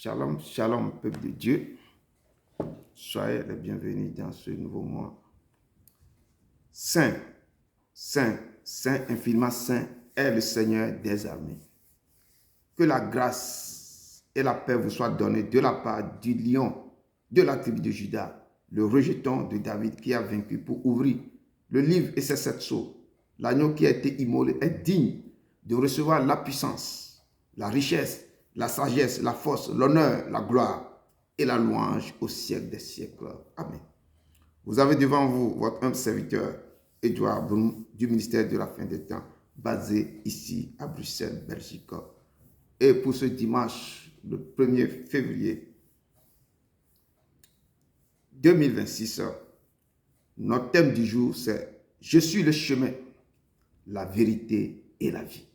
Shalom, shalom, peuple de Dieu. Soyez les bienvenus dans ce nouveau mois. Saint, Saint, Saint, infiniment Saint est le Seigneur des armées. Que la grâce et la paix vous soient données de la part du lion de la tribu de Juda, le rejeton de David qui a vaincu pour ouvrir le livre et ses 7 sceaux. L'agneau qui a été immolé est digne de recevoir la puissance, la richesse, la sagesse, la force, l'honneur, la gloire et la louange au siècle des siècles. Amen. Vous avez devant vous votre humble serviteur, Edouard Broum, du ministère de la fin des temps, basé ici à Bruxelles, Belgique. Et pour ce dimanche, le 1er février 2026, notre thème du jour, c'est « Je suis le chemin, la vérité et la vie ».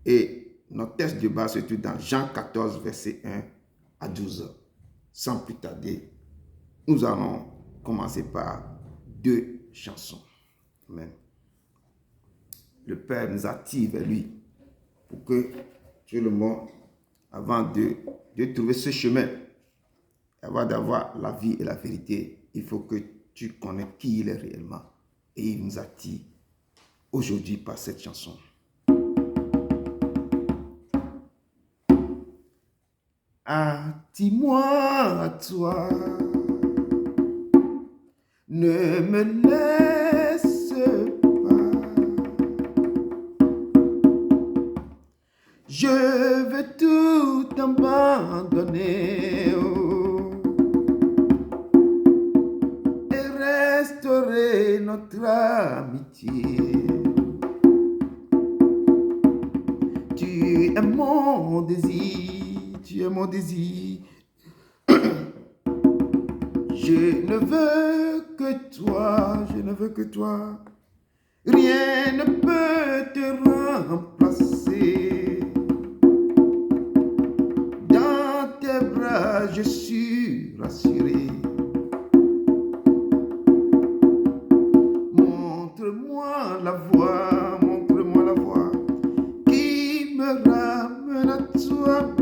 Et notre texte de base se trouve dans Jean 14, verset 1 à 12. Sans plus tarder, nous allons commencer par 2 chansons. Amen. Le Père nous attire vers lui pour que, tout le monde, avant de trouver ce chemin, avant d'avoir la vie et la vérité, il faut que tu connais qui il est réellement. Et il nous attire aujourd'hui par cette chanson. Attire-moi à toi, ne me laisse pas, je veux tout abandonner et restaurer notre amitié. Tu es mon désir, tu es mon désir. Je ne veux que toi, je ne veux que toi. Rien ne peut te remplacer. Dans tes bras, je suis rassuré. Montre-moi la voie, montre-moi la voie qui me ramène à toi.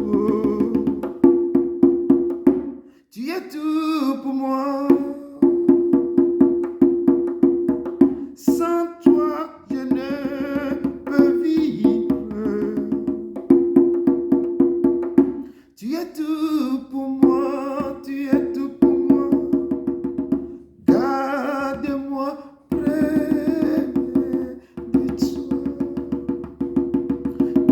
Tu es tout pour moi. Sans toi, je ne peux vivre. Tu es tout pour moi, tu es tout pour moi. Garde-moi près de toi.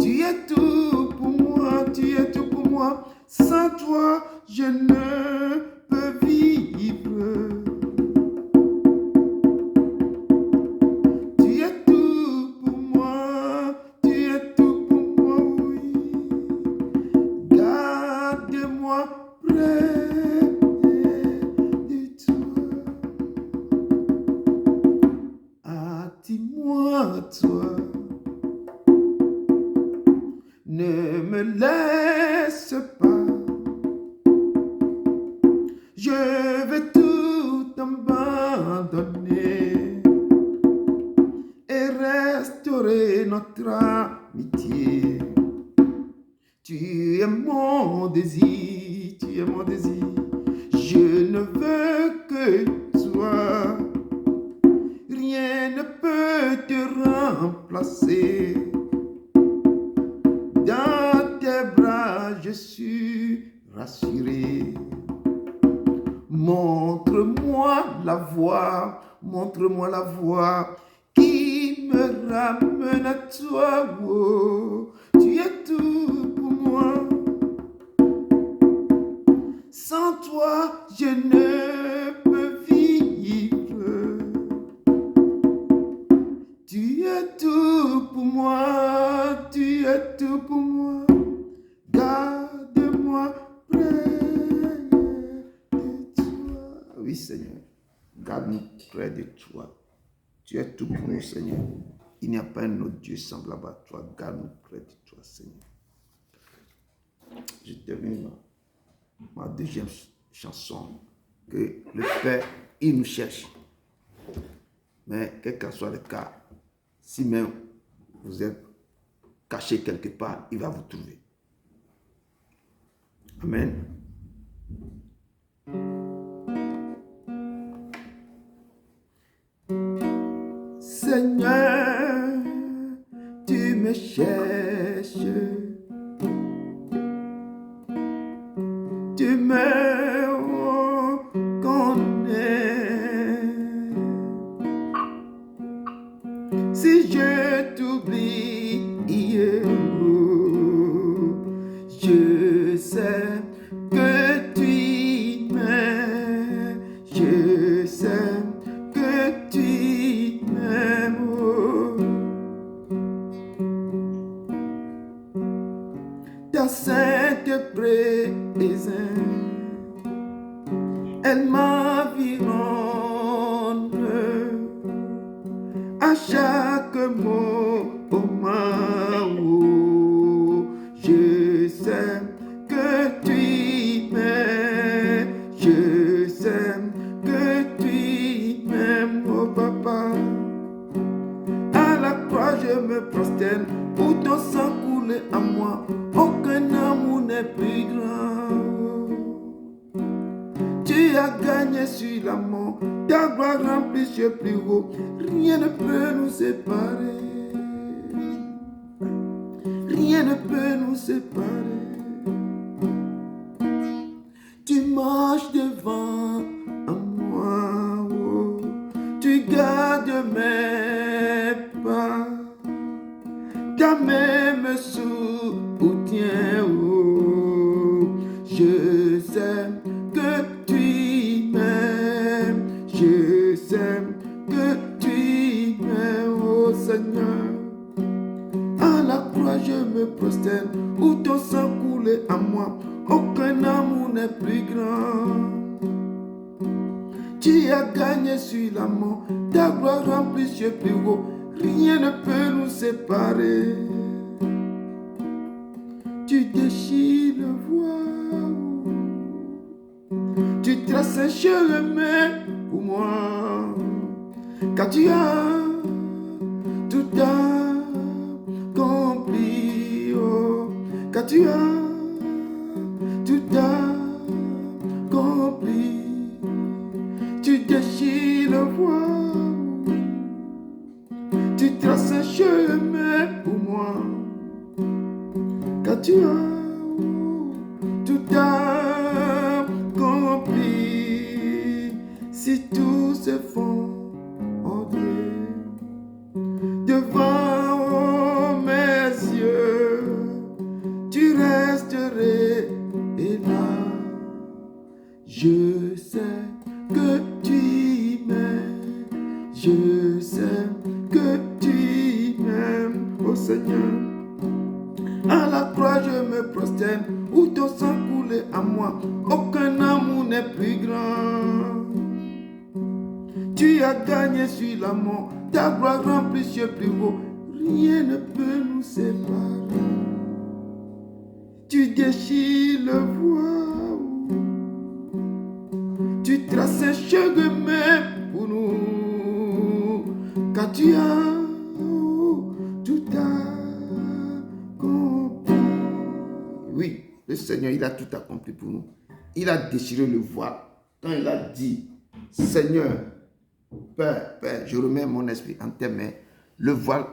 Tu es tout pour moi, tu es tout pour moi. Sans toi, je ne peux vivre. Tu es tout pour moi, tu es tout pour moi, oui. Garde-moi près de toi. Attire-moi à toi. Ne me laisse pas. Je veux tout abandonner et restaurer notre amitié. Tu es mon désir, tu es mon désir. Je ne veux que toi. Rien ne peut te remplacer. Dans tes bras, je suis rassuré. Montre-moi la voie qui me ramène à toi. Oh, tu es tout pour moi. Sans toi, je ne peux vivre. Tu es tout pour moi, tu es tout pour moi. Garde-moi près de toi. Oui, Seigneur, garde-nous près de toi. Tu es tout pour nous, Seigneur. Il n'y a pas un autre Dieu semblable à toi. Garde-nous près de toi, Seigneur. Je termine ma deuxième chanson. Que le Père, il nous cherche. Mais quel que soit le cas, si même vous êtes caché quelque part, il va vous trouver. Amen. Seigneur, tu me cherches, tu me reconnais. Si je t'oublie, je sais que tu m'aimes, je sais que tu m'aimes. Ta sainte présence, elle m'environne à chaque moment. Je sais que tu m'aimes, je sais que tu m'aimes, oh papa. À la croix je me prosterne, pour ton sang coulé à moi, aucun amour n'est plus grand. Tu as gagné sur la mort, ta gloire remplit ce plus haut, rien ne peut nous séparer. Rien ne peut nous séparer. Tu marches devant moi, oh. Tu gardes mes pas. Ta main me soutient, oh. Je sais que tu m'aimes. Je sais que tu m'aimes, oh Seigneur. À la croix je me prosterne, où ton sang coulait à moi, aucun amour n'est plus grand. Tu as gagné sur la mort, ta gloire remplit ce plus haut, rien ne peut nous séparer. Tu déchires le voile, tu traces un chemin pour moi, car tu as tout accompli, oh, car tu as tout accompli. Tu déchires le voile, tu traces un chemin pour moi, car tu as tout accompli. Si tout se fond en Dieu devant mes yeux, tu resterais là. Je sais que tu m'aimes, je sais que tu m'aimes, oh Seigneur. À la croix je me prosterne, où ton sang coulait à moi, aucun amour n'est plus grand. Tu as gagné sur la mort, ta gloire remplit ce plus haut, rien ne peut nous séparer. Tu déchires le voile, tu traces un chemin pour nous, car tu as tout accompli. Oui, le Seigneur, il a tout accompli pour nous. Il a déchiré le voile quand il a dit, Seigneur, Père, je remets mon esprit en tes mains. Le voile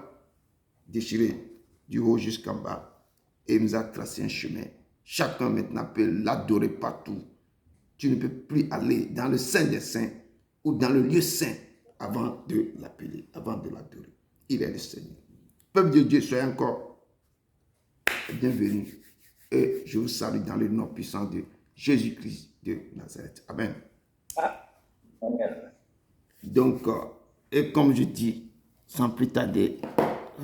déchiré du haut jusqu'en bas, et il nous a tracé un chemin. Chacun maintenant peut l'adorer partout. Tu ne peux plus aller dans le Saint des Saints ou dans le lieu saint avant de l'appeler, avant de l'adorer. Il est le Seigneur. Peuple de Dieu, soyez encore bienvenus. Et je vous salue dans le nom puissant de Jésus-Christ de Nazareth. Amen. Amen. Donc, et comme je dis, sans plus tarder,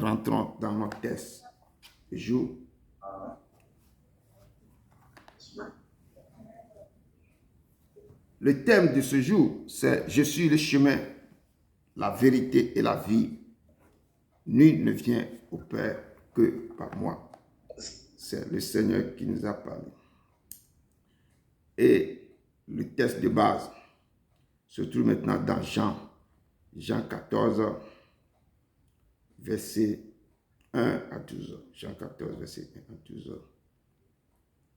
rentrons dans notre texte du jour. Le thème de ce jour, c'est « Je suis le chemin, la vérité et la vie. Nul ne vient au Père que par moi. » C'est le Seigneur qui nous a parlé. Et le texte de base se trouve maintenant dans Jean 14, verset 1 à 12. Jean 14, verset 1 à 12.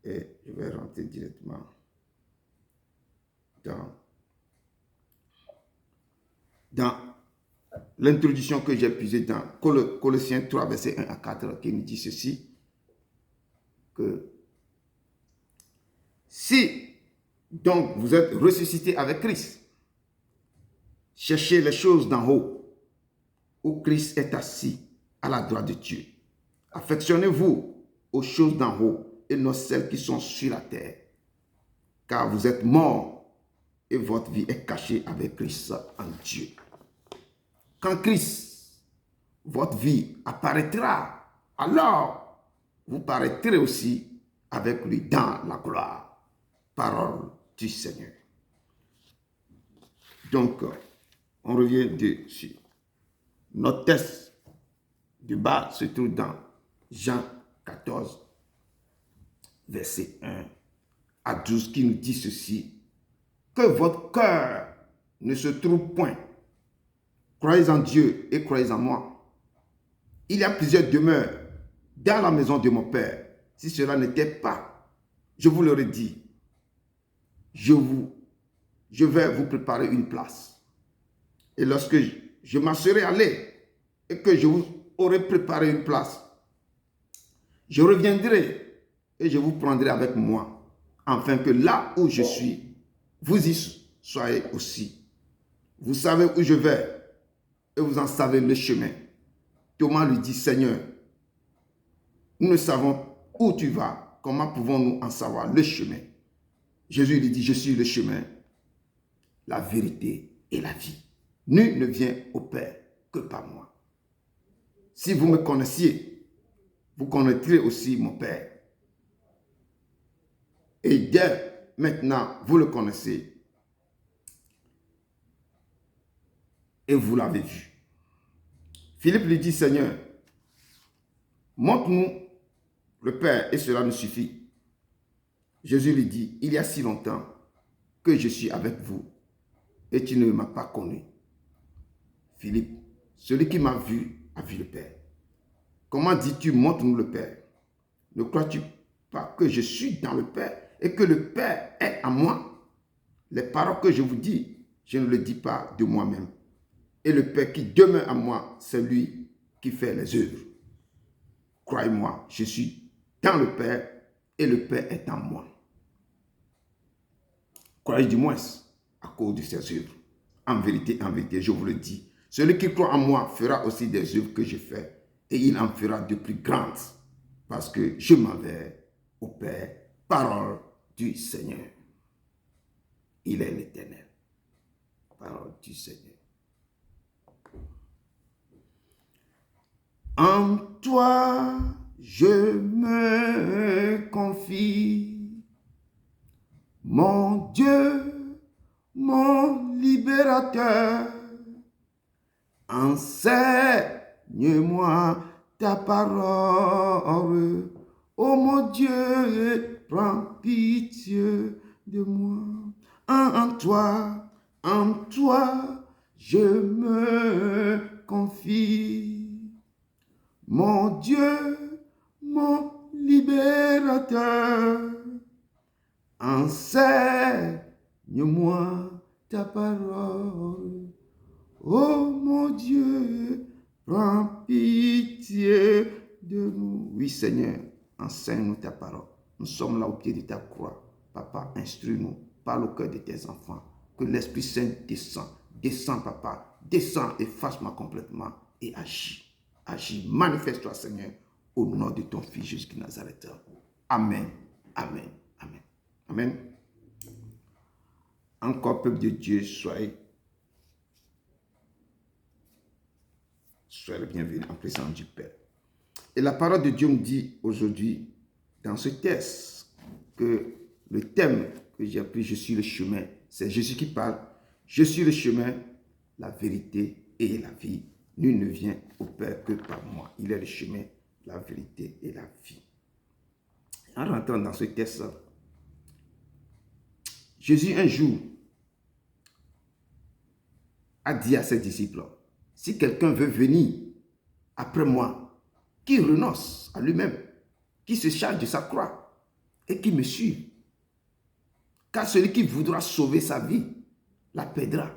Et je vais rentrer directement dans l'introduction que j'ai puisée dans Colossiens 3, verset 1 à 4, qui nous dit ceci, que si donc vous êtes ressuscité avec Christ, cherchez les choses d'en haut, où Christ est assis à la droite de Dieu. Affectionnez-vous aux choses d'en haut et non celles qui sont sur la terre, car vous êtes morts et votre vie est cachée avec Christ en Dieu. Quand Christ, votre vie, apparaîtra, alors vous paraîtrez aussi avec lui dans la gloire. Parole du Seigneur. Donc, on revient dessus. Notre texte de bas se trouve dans Jean 14, verset 1 à 12, qui nous dit ceci: que votre cœur ne se trouve point. Croyez en Dieu et croyez en moi. Il y a plusieurs demeures dans la maison de mon Père. Si cela n'était pas, je vous l'aurais dit, je vais vous préparer une place. Et lorsque je m'en serai allé et que je vous aurai préparé une place, je reviendrai et je vous prendrai avec moi, afin que là où je suis, vous y soyez aussi. Vous savez où je vais et vous en savez le chemin. Thomas lui dit: Seigneur, nous ne savons où tu vas, comment pouvons-nous en savoir le chemin? Jésus lui dit: je suis le chemin, la vérité et la vie. Nul ne vient au Père que par moi. Si vous me connaissiez, vous connaîtrez aussi mon Père. Et dès maintenant, vous le connaissez et vous l'avez vu. Philippe lui dit: Seigneur, montre-nous le Père et cela nous suffit. Jésus lui dit: il y a si longtemps que je suis avec vous et tu ne m'as pas connu. Philippe, celui qui m'a vu a vu le Père. Comment dis-tu: montre-nous le Père? Ne crois-tu pas que je suis dans le Père et que le Père est en moi? Les paroles que je vous dis, je ne les dis pas de moi-même. Et le Père qui demeure en moi, c'est lui qui fait les œuvres. Croyez-moi, je suis dans le Père et le Père est en moi. Croyez du moins à cause de ses œuvres. En vérité, je vous le dis, celui qui croit en moi fera aussi des œuvres que je fais et il en fera de plus grandes parce que je m'en vais au Père. Parole du Seigneur. Il est l'Éternel. Parole du Seigneur. En toi, je me confie, mon Dieu, mon libérateur. Enseigne-moi ta parole. Oh mon Dieu, prends pitié de moi. En toi, je me confie. Mon Dieu, mon libérateur, enseigne-moi ta parole. Oh mon Dieu, prends pitié de nous. Oui Seigneur, enseigne-nous ta parole. Nous sommes là au pied de ta croix. Papa, instruis-nous, parle au cœur de tes enfants. Que l'Esprit Saint descend. Descends papa, descends et fasse-moi complètement et agis. Agis, manifeste-toi Seigneur, au nom de ton Fils Jésus de Nazareth. Amen, amen, amen, amen. Encore peuple de Dieu, soyez le bienvenu en présence du Père. Et la parole de Dieu me dit aujourd'hui, dans ce texte, que le thème que j'ai appris, je suis le chemin, c'est Jésus qui parle. Je suis le chemin, la vérité et la vie. Nul ne vient au Père que par moi. Il est le chemin, la vérité et la vie. En rentrant dans ce texte, Jésus un jour a dit à ses disciples: si quelqu'un veut venir après moi, qu'il renonce à lui-même, qu'il se charge de sa croix et qui me suive. Car celui qui voudra sauver sa vie la perdra.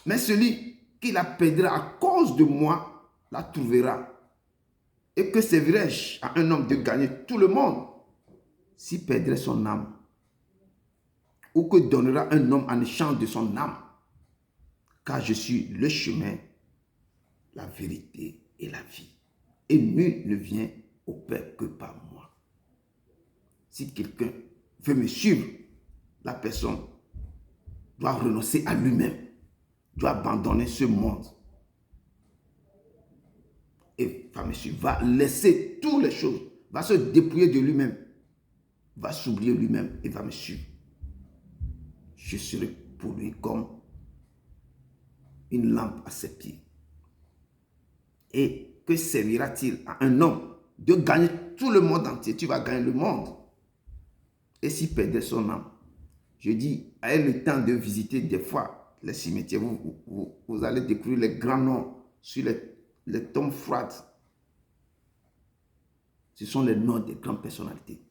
Mais celui qui la perdra à cause de moi la trouvera. Et que servirais-je à un homme de gagner tout le monde s'il perdrait son âme? Ou que donnera un homme en échange de son âme? Car je suis le chemin, la vérité et la vie. Et nul ne vient au Père que par moi. Si quelqu'un veut me suivre, la personne doit renoncer à lui-même, doit abandonner ce monde. Et va me suivre, va laisser toutes les choses, va se dépouiller de lui-même, va s'oublier lui-même et va me suivre. Je serai pour lui comme une lampe à ses pieds. Et que servira-t-il à un homme de gagner tout le monde entier? Tu vas gagner le monde. Et s'il perdait son âme? Je dis, ayez le temps de visiter des fois les cimetières. Vous allez découvrir les grands noms sur les tombes froides. Ce sont les noms des grandes personnalités.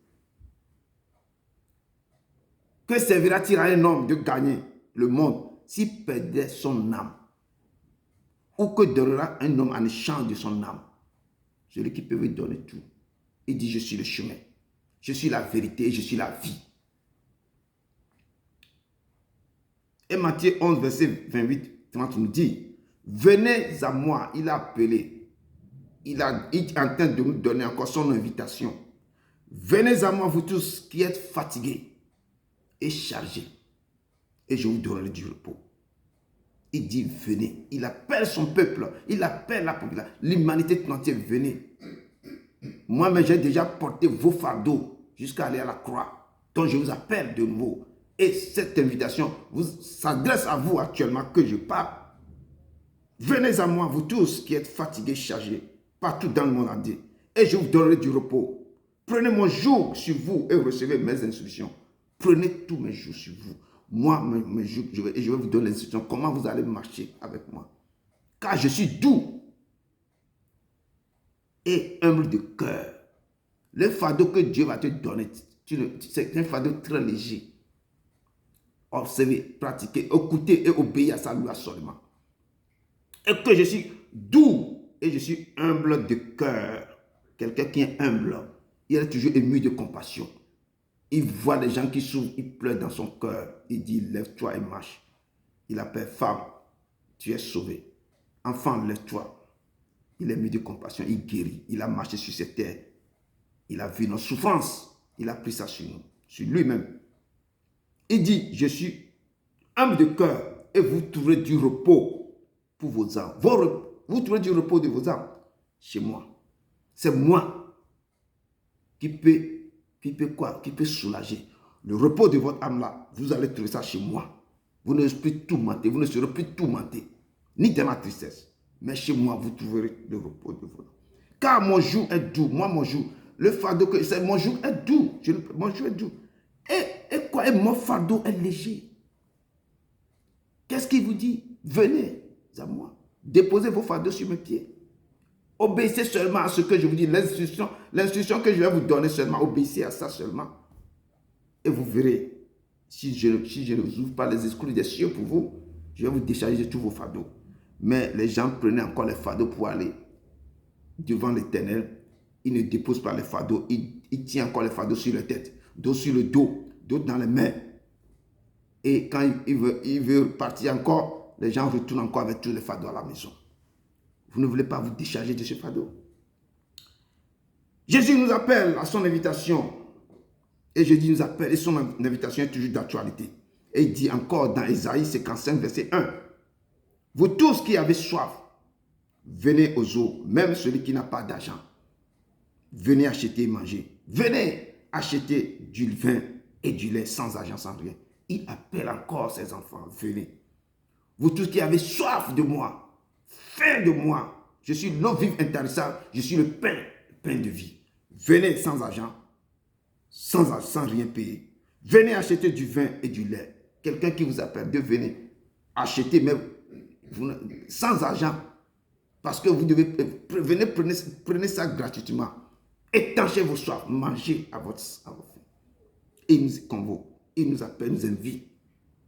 Que servira-t-il à un homme de gagner le monde s'il perdait son âme? Ou que donnera un homme en échange de son âme? Celui qui peut lui donner tout. Il dit, je suis le chemin, je suis la vérité et je suis la vie. Et Matthieu 11, verset 28-30 nous dit, venez à moi, il a appelé. Il est en train de nous donner encore son invitation. Venez à moi, vous tous qui êtes fatigués et chargés, et je vous donnerai du repos. Il dit, venez. Il appelle son peuple, il appelle la population, l'humanité tout entière, venez. Moi-même, j'ai déjà porté vos fardeaux jusqu'à aller à la croix. Donc, je vous appelle de nouveau. Et cette invitation s'adresse à vous actuellement que je parle. Venez à moi, vous tous qui êtes fatigués, chargés, partout dans le monde entier, et je vous donnerai du repos. Prenez mon joug sur vous et recevez mes instructions. Prenez tous mes jours sur vous. Moi, mes jours, je vais vous donner l'instruction comment vous allez marcher avec moi. Car je suis doux et humble de cœur. Le fardeau que Dieu va te donner, c'est un fardeau très léger. Observez, pratiquez, écoutez et obéissez à sa loi seulement. Et que je suis doux et je suis humble de cœur. Quelqu'un qui est humble, il est toujours ému de compassion. Il voit les gens qui souffrent, il pleure dans son cœur. Il dit, lève-toi et marche. Il appelle femme, tu es sauvée. Enfant, lève-toi. Il est ému de compassion, il guérit. Il a marché sur cette terre. Il a vu nos souffrances. Il a pris ça sur nous, sur lui-même. Il dit, je suis humble de cœur et vous trouverez du repos pour vos âmes. Vous trouverez du repos de vos âmes chez moi. C'est moi qui peut soulager. Le repos de votre âme là, vous allez trouver ça chez moi. Vous ne serez plus tourmenté, vous ne serez plus tourmenté, ni dans la tristesse. Mais chez moi, vous trouverez le repos de votre âme. Car mon joug est doux, moi mon joug, le fardeau que c'est, mon joug est doux. Mon joug est doux. Et quoi? Et mon fardeau est léger. Qu'est-ce qu'il vous dit? Venez à moi. Déposez vos fardeaux sur mes pieds. Obéissez seulement à ce que je vous dis. L'instruction que je vais vous donner seulement. Obéissez à ça seulement. Et vous verrez, si je ne vous ouvre pas les escaliers des cieux pour vous, je vais vous décharger de tous vos fardeaux. Mais les gens prenaient encore les fardeaux pour aller devant l'Éternel. Ils ne déposent pas les fardeaux. Ils tiennent encore les fardeaux sur la tête. D'autres sur le dos. D'autres dans les mains. Et quand il veut partir encore, les gens retournent encore avec tous les fardeaux à la maison. Vous ne voulez pas vous décharger de ce fardeau. Jésus nous appelle à son invitation. Et Jésus nous appelle et son invitation est toujours d'actualité. Et il dit encore dans Ésaïe 55, verset 1. Vous tous qui avez soif, venez aux eaux, même celui qui n'a pas d'argent. Venez acheter et manger. Venez acheter du vin et du lait sans argent, sans rien. Il appelle encore ses enfants. Venez. Vous tous qui avez soif de moi, faim de moi. Je suis l'eau vive intarissable. Je suis le pain de vie. Venez sans argent, sans rien payer. Venez acheter du vin et du lait. Quelqu'un qui vous appelle de venir acheter, mais sans argent. Parce que vous devez, venez, prenez ça gratuitement. Étanchez vos soifs, mangez à votre faim. Il nous convoque, il nous appelle, nous invite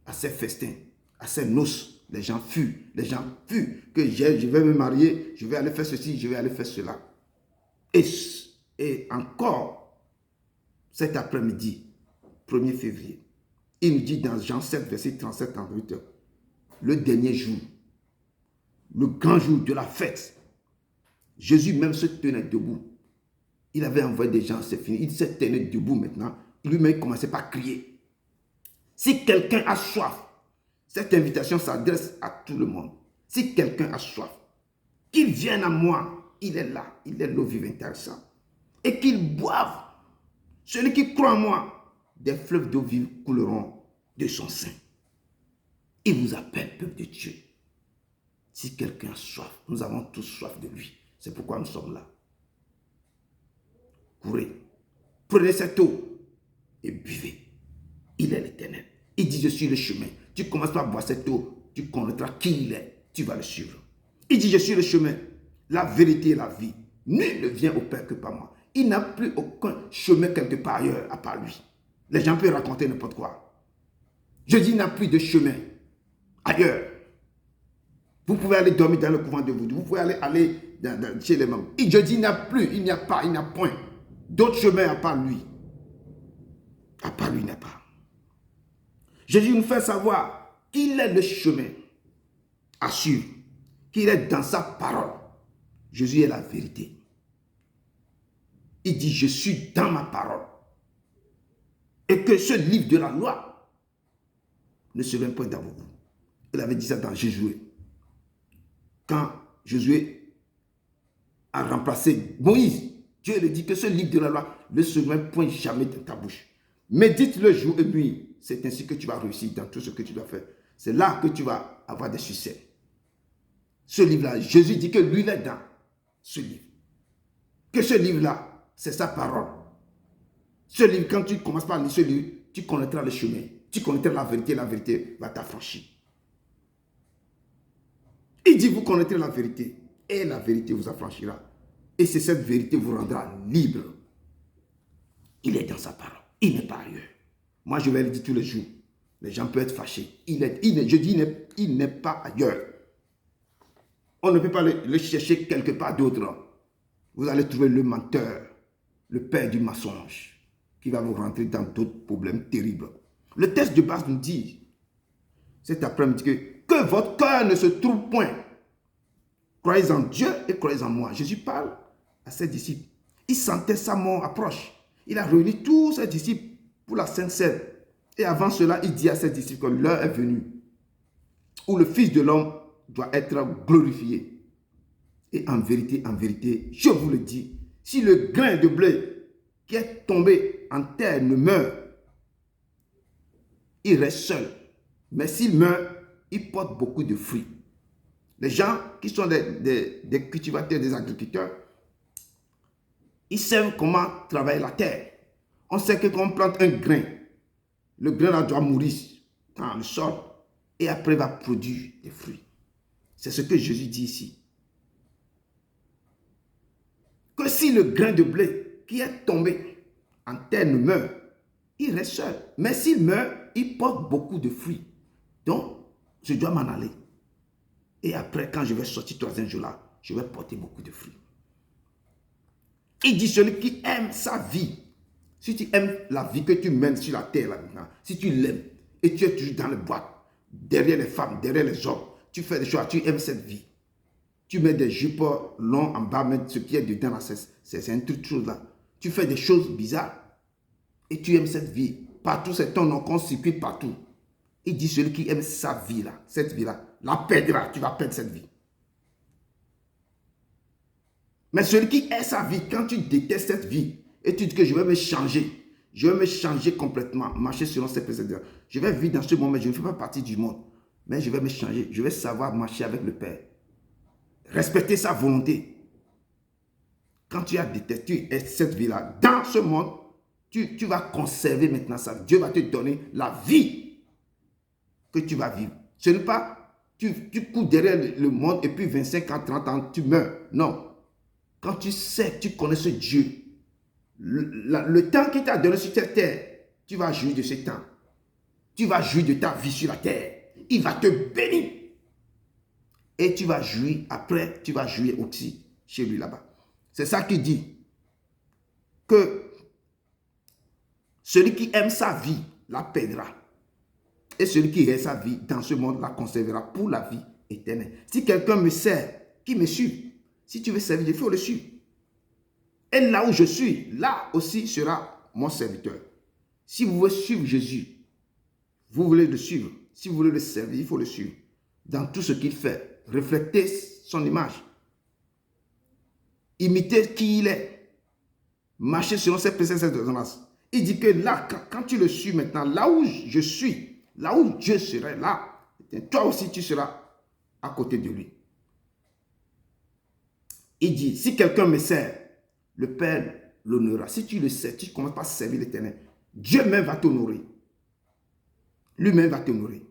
à ces festins, à ces noces. Les gens fuient, que je vais me marier, je vais aller faire ceci, je vais aller faire cela. Et encore, cet après-midi, 1er février, il nous dit dans Jean 7, verset 37-38, le dernier jour, le grand jour de la fête, Jésus même se tenait debout. Il avait envoyé des gens, c'est fini. Il se tenait debout maintenant. Lui-même commençait par crier. Si quelqu'un a soif, cette invitation s'adresse à tout le monde. Si quelqu'un a soif, qu'il vienne à moi. Il est là. Il est l'eau vive intéressante. Et qu'il boive. Celui qui croit en moi, des fleuves d'eau vive couleront de son sein. Il vous appelle, peuple de Dieu. Si quelqu'un a soif, nous avons tous soif de lui. C'est pourquoi nous sommes là. Courez, prenez cette eau et buvez. Il est l'Éternel. Il dit, je suis le chemin. Tu commences par boire cette eau, tu connaîtras qui il est, tu vas le suivre. Il dit, je suis le chemin, la vérité et la vie. Nul ne vient au Père que par moi. Il n'a plus aucun chemin quelque part ailleurs à part lui. Les gens peuvent raconter n'importe quoi. Je dis, il n'a plus de chemin ailleurs. Vous pouvez aller dormir dans le couvent de vous. Vous pouvez aller chez les membres. Je dis, il n'y a plus, il n'y a pas, il n'y a point d'autre chemin à part lui. À part lui, il n'y a pas. Jésus nous fait savoir qu'il est le chemin à suivre, qu'il est dans sa parole. Jésus est la vérité. Il dit, je suis dans ma parole. Et que ce livre de la loi ne se vient pas dans vous. Il avait dit ça dans Josué. Quand Josué a remplacé Moïse, Dieu lui dit que ce livre de la loi ne se met point jamais dans ta bouche. Médite-le jour et nuit. C'est ainsi que tu vas réussir dans tout ce que tu dois faire. C'est là que tu vas avoir des succès. Ce livre-là, Jésus dit que lui, il est dans ce livre. Que ce livre-là, c'est sa parole. Ce livre, quand tu commences par lire ce livre, tu connaîtras le chemin. Tu connaîtras la vérité va t'affranchir. Il dit, vous connaîtrez la vérité, et la vérité vous affranchira. Et c'est cette vérité vous rendra libre. Il est dans sa parole. Il n'est pas ailleurs. Moi, je vais le dire tous les jours. Les gens peuvent être fâchés. Je dis, il n'est pas ailleurs. On ne peut pas le chercher quelque part d'autre. Vous allez trouver le menteur, le père du mensonge, qui va vous rentrer dans d'autres problèmes terribles. Le texte de base nous dit, cet après-midi, que votre cœur ne se trouve point. Croyez en Dieu et croyez en moi. Jésus parle à ses disciples. Il sentait sa mort approche. Il a réuni tous ses disciples pour la Sainte Seine. Et avant cela, il dit à ses disciples que l'heure est venue où le Fils de l'homme doit être glorifié. Et en vérité, je vous le dis, si le grain de blé qui est tombé en terre ne meurt, il reste seul. Mais s'il meurt, il porte beaucoup de fruits. Les gens qui sont des cultivateurs, des agriculteurs, ils savent comment travailler la terre. On sait que quand on plante un grain, le grain là doit mourir dans le sol et après va produire des fruits. C'est ce que Jésus dit ici. Que si le grain de blé qui est tombé en terre ne meurt, il reste seul. Mais s'il meurt, il porte beaucoup de fruits. Donc, je dois m'en aller. Et après, quand je vais sortir troisième jour là, je vais porter beaucoup de fruits. Il dit, celui qui aime sa vie, si tu aimes la vie que tu mènes sur la terre là maintenant, si tu l'aimes et tu es toujours dans le bois, derrière les femmes, derrière les hommes, tu fais des choix, tu aimes cette vie. Tu mets des jupes longs en bas, mais ce qui est dedans là, c'est un truc chose là. Tu fais des choses bizarres et tu aimes cette vie. Partout, c'est ton nom qu'on circuit partout. Il dit, celui qui aime sa vie là, cette vie là, la perdra, tu vas perdre cette vie. Mais celui qui aime sa vie, quand tu détestes cette vie, et tu dis que je vais me changer complètement, marcher selon ses précédents. Je vais vivre dans ce moment, je ne fais pas partie du monde, mais je vais me changer, je vais savoir marcher avec le Père. Respecter sa volonté. Quand tu as détesté cette vie-là, dans ce monde, tu vas conserver maintenant ça. Dieu va te donner la vie que tu vas vivre. Ce n'est pas, tu cours derrière le monde et puis 25 ans, 30 ans, tu meurs. Non. Quand tu sais, tu connais ce Dieu Le temps qu'il t'a donné sur cette terre, tu vas jouir de ce temps. Tu vas jouir de ta vie sur la terre. Il va te bénir. Et tu vas jouir, après, tu vas jouir aussi chez lui là-bas. C'est ça qu'il dit. Que celui qui aime sa vie la perdra. Et celui qui aime sa vie dans ce monde la conservera pour la vie éternelle. Si quelqu'un me sert, qui me suit, si tu veux servir, il faut le suivre. Et là où je suis, là aussi sera mon serviteur. Si vous voulez suivre Jésus, vous voulez le suivre. Si vous voulez le servir, il faut le suivre. Dans tout ce qu'il fait, reflétez son image. Imitez qui il est. Marchez selon ses préceptes et ses ordonnances. Il dit que là, quand tu le suis maintenant, là où je suis, là où Dieu serait, là, toi aussi tu seras à côté de lui. Il dit, si quelqu'un me sert, le Père l'honorera. Si tu le sais, tu ne commences pas à servir l'Éternel, Dieu même va t'honorer. Lui-même va t'honorer.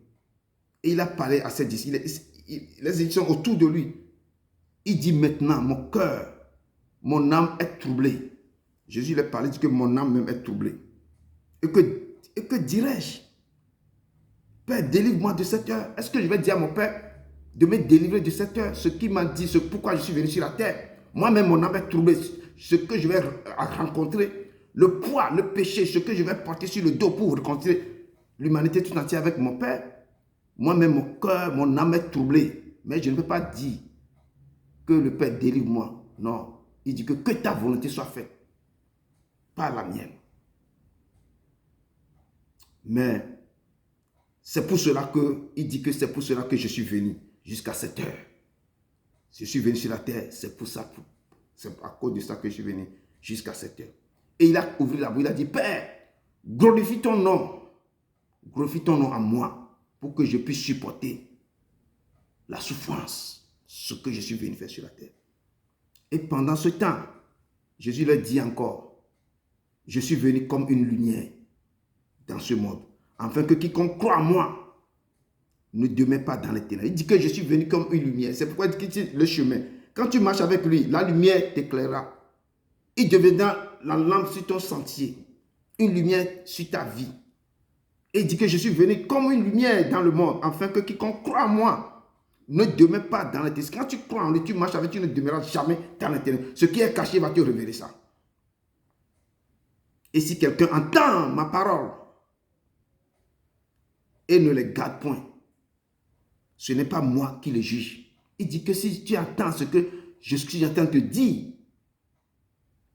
Et il a parlé à ses disciples. Les éditions autour de lui. Il dit maintenant, mon cœur, mon âme est troublée. Jésus lui a parlé, il dit que mon âme même est troublée. Et que dirais-je? Père, délivre-moi de cette heure. Est-ce que je vais dire à mon Père de me délivrer de cette heure? Ce qu'il m'a dit, c'est pourquoi je suis venu sur la terre. Moi-même, mon âme est troublée. Ce que je vais rencontrer, le poids, le péché, ce que je vais porter sur le dos pour rencontrer l'humanité tout entière avec mon Père. Moi-même, mon cœur, mon âme est troublée. Mais je ne peux pas dire que le Père délivre-moi. Non. Il dit que ta volonté soit faite. Pas la mienne. Mais c'est pour cela que, il dit que c'est pour cela que je suis venu jusqu'à cette heure. Je suis venu sur la terre, c'est pour ça, c'est à cause de ça que je suis venu jusqu'à cette heure. Et il a ouvert la bouche, il a dit, Père, glorifie ton nom à moi, pour que je puisse supporter la souffrance, ce que je suis venu faire sur la terre. Et pendant ce temps, Jésus leur dit encore, je suis venu comme une lumière dans ce monde, afin que quiconque croit en moi ne demeure pas dans les ténèbres. Il dit que je suis venu comme une lumière. C'est pourquoi il dit le chemin. Quand tu marches avec lui, la lumière t'éclairera. Il deviendra la lampe sur ton sentier, une lumière sur ta vie. Et il dit que je suis venu comme une lumière dans le monde, afin que quiconque croit en moi ne demeure pas dans les ténèbres. Quand tu crois en lui, tu marches avec lui, tu ne demeureras jamais dans les ténèbres. Ce qui est caché va te révéler ça. Et si quelqu'un entend ma parole et ne les garde point, ce n'est pas moi qui le juge. Il dit que si tu entends ce que je suis en train de te dire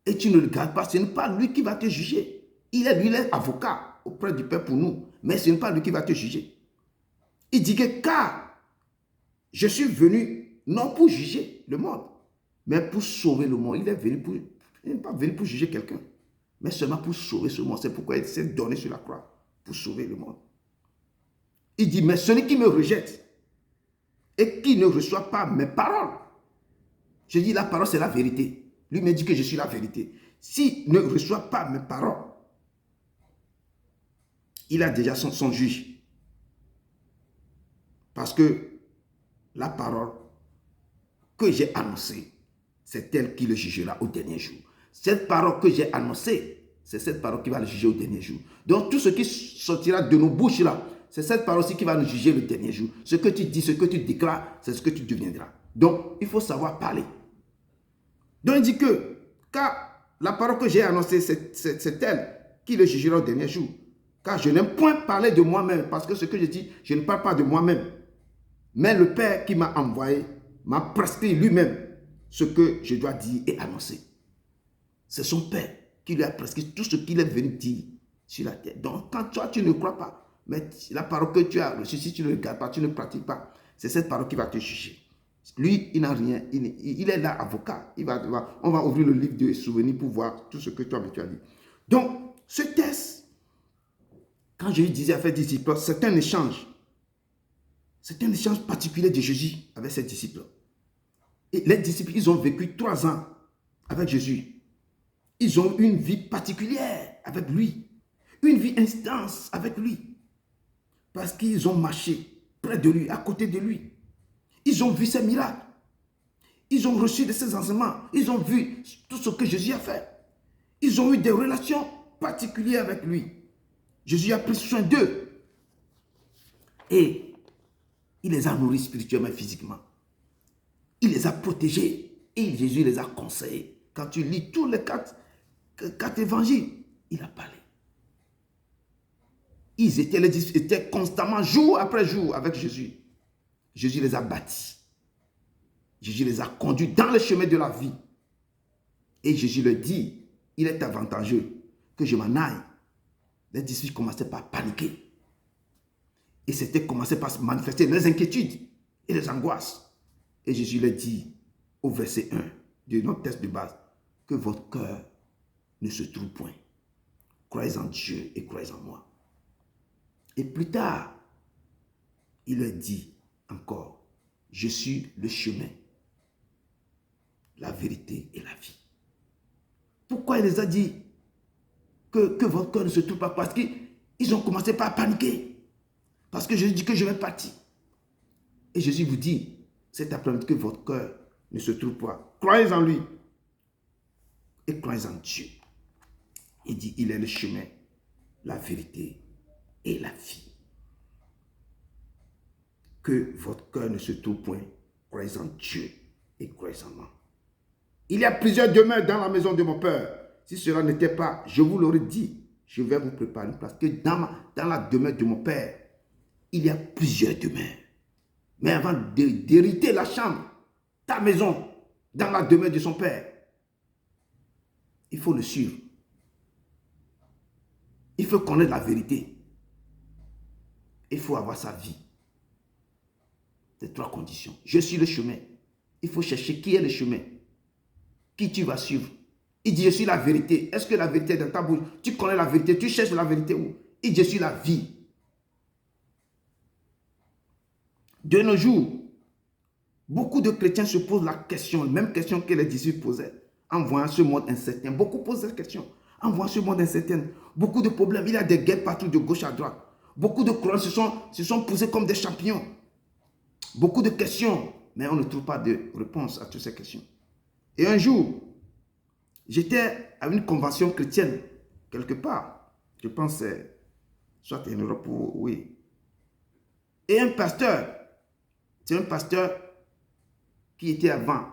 et tu ne le gardes pas, ce n'est pas lui qui va te juger. Il est avocat auprès du Père pour nous, mais ce n'est pas lui qui va te juger. Il dit que car je suis venu non pour juger le monde, mais pour sauver le monde. Il n'est pas venu pour juger quelqu'un, mais seulement pour sauver ce monde. C'est pourquoi il s'est donné sur la croix, pour sauver le monde. Il dit, mais celui qui me rejette et qui ne reçoit pas mes paroles, je dis la parole c'est la vérité. Lui me dit que je suis la vérité. S'il ne reçoit pas mes paroles, il a déjà son juge. Parce que la parole que j'ai annoncée, c'est elle qui le jugera au dernier jour. Cette parole que j'ai annoncée, c'est cette parole qui va le juger au dernier jour. Donc tout ce qui sortira de nos bouches là, c'est cette parole aussi qui va nous juger le dernier jour. Ce que tu dis, ce que tu déclares, c'est ce que tu deviendras. Donc il faut savoir parler. Donc il dit que, car la parole que j'ai annoncée, c'est elle qui le jugera au dernier jour. Car je n'aime point parler de moi-même, parce que ce que je dis, je ne parle pas de moi-même. Mais le Père qui m'a envoyé m'a prescrit lui-même ce que je dois dire et annoncer. C'est son Père qui lui a prescrit tout ce qu'il est venu dire sur la terre. Donc quand toi tu ne crois pas, mais la parole que tu as reçue, si tu ne regardes pas, tu ne pratiques pas, c'est cette parole qui va te juger. Lui, il n'a rien, il est là avocat. On va ouvrir le livre de souvenirs pour voir tout ce que toi tu as dit. Donc, ce test, quand je lui disais à faire disciples, c'est un échange. C'est un échange particulier de Jésus avec ses disciples. Et les disciples, ils ont vécu 3 ans avec Jésus. Ils ont une vie particulière avec lui. Une vie intense avec lui. Parce qu'ils ont marché près de lui, à côté de lui. Ils ont vu ses miracles. Ils ont reçu de ses enseignements. Ils ont vu tout ce que Jésus a fait. Ils ont eu des relations particulières avec lui. Jésus a pris soin d'eux. Et il les a nourris spirituellement et physiquement. Il les a protégés. Et Jésus les a conseillés. Quand tu lis tous les quatre évangiles, il a parlé. Les disciples étaient constamment, jour après jour, avec Jésus. Jésus les a bâtis. Jésus les a conduits dans le chemin de la vie. Et Jésus leur dit, il est avantageux que je m'en aille. Les disciples commençaient par paniquer. Et c'était commencé par se manifester les inquiétudes et les angoisses. Et Jésus leur dit, au verset 1 de notre texte de base, que votre cœur ne se trouve point. Croyez en Dieu et croyez en moi. Et plus tard, il leur dit encore, je suis le chemin, la vérité et la vie. Pourquoi il les a dit que votre cœur ne se trouve pas? Parce qu'ils ont commencé par paniquer. Parce que Jésus dit que je vais partir. Et Jésus vous dit cet après-midi que votre cœur ne se trouve pas. Croyez en lui et croyez en Dieu. Il dit, il est le chemin, la vérité et la vie. Que votre cœur ne se trouve point. Croyez en Dieu et croyez en moi. Il y a plusieurs demeures dans la maison de mon Père. Si cela n'était pas, je vous l'aurais dit, je vais vous préparer une place. Que dans la demeure de mon Père, il y a plusieurs demeures. Mais avant d'hériter la chambre, ta maison, dans la demeure de son Père, il faut le suivre. Il faut connaître la vérité. Il faut avoir sa vie. Ces trois conditions. Je suis le chemin. Il faut chercher qui est le chemin. Qui tu vas suivre. Il dit, je suis la vérité. Est-ce que la vérité est dans ta bouche? Tu connais la vérité. Tu cherches la vérité où? Il dit, je suis la vie. De nos jours, beaucoup de chrétiens se posent la question, la même question que les disciples posaient, en voyant ce monde incertain. Beaucoup posent cette question, en voyant ce monde incertain. Beaucoup de problèmes, il y a des guerres partout de gauche à droite. Beaucoup de croyants se sont poussés comme des champions. Beaucoup de questions, mais on ne trouve pas de réponse à toutes ces questions. Et un jour, j'étais à une convention chrétienne, quelque part. Je pense, soit en Europe ou oui. Et un pasteur, c'est un pasteur qui était avant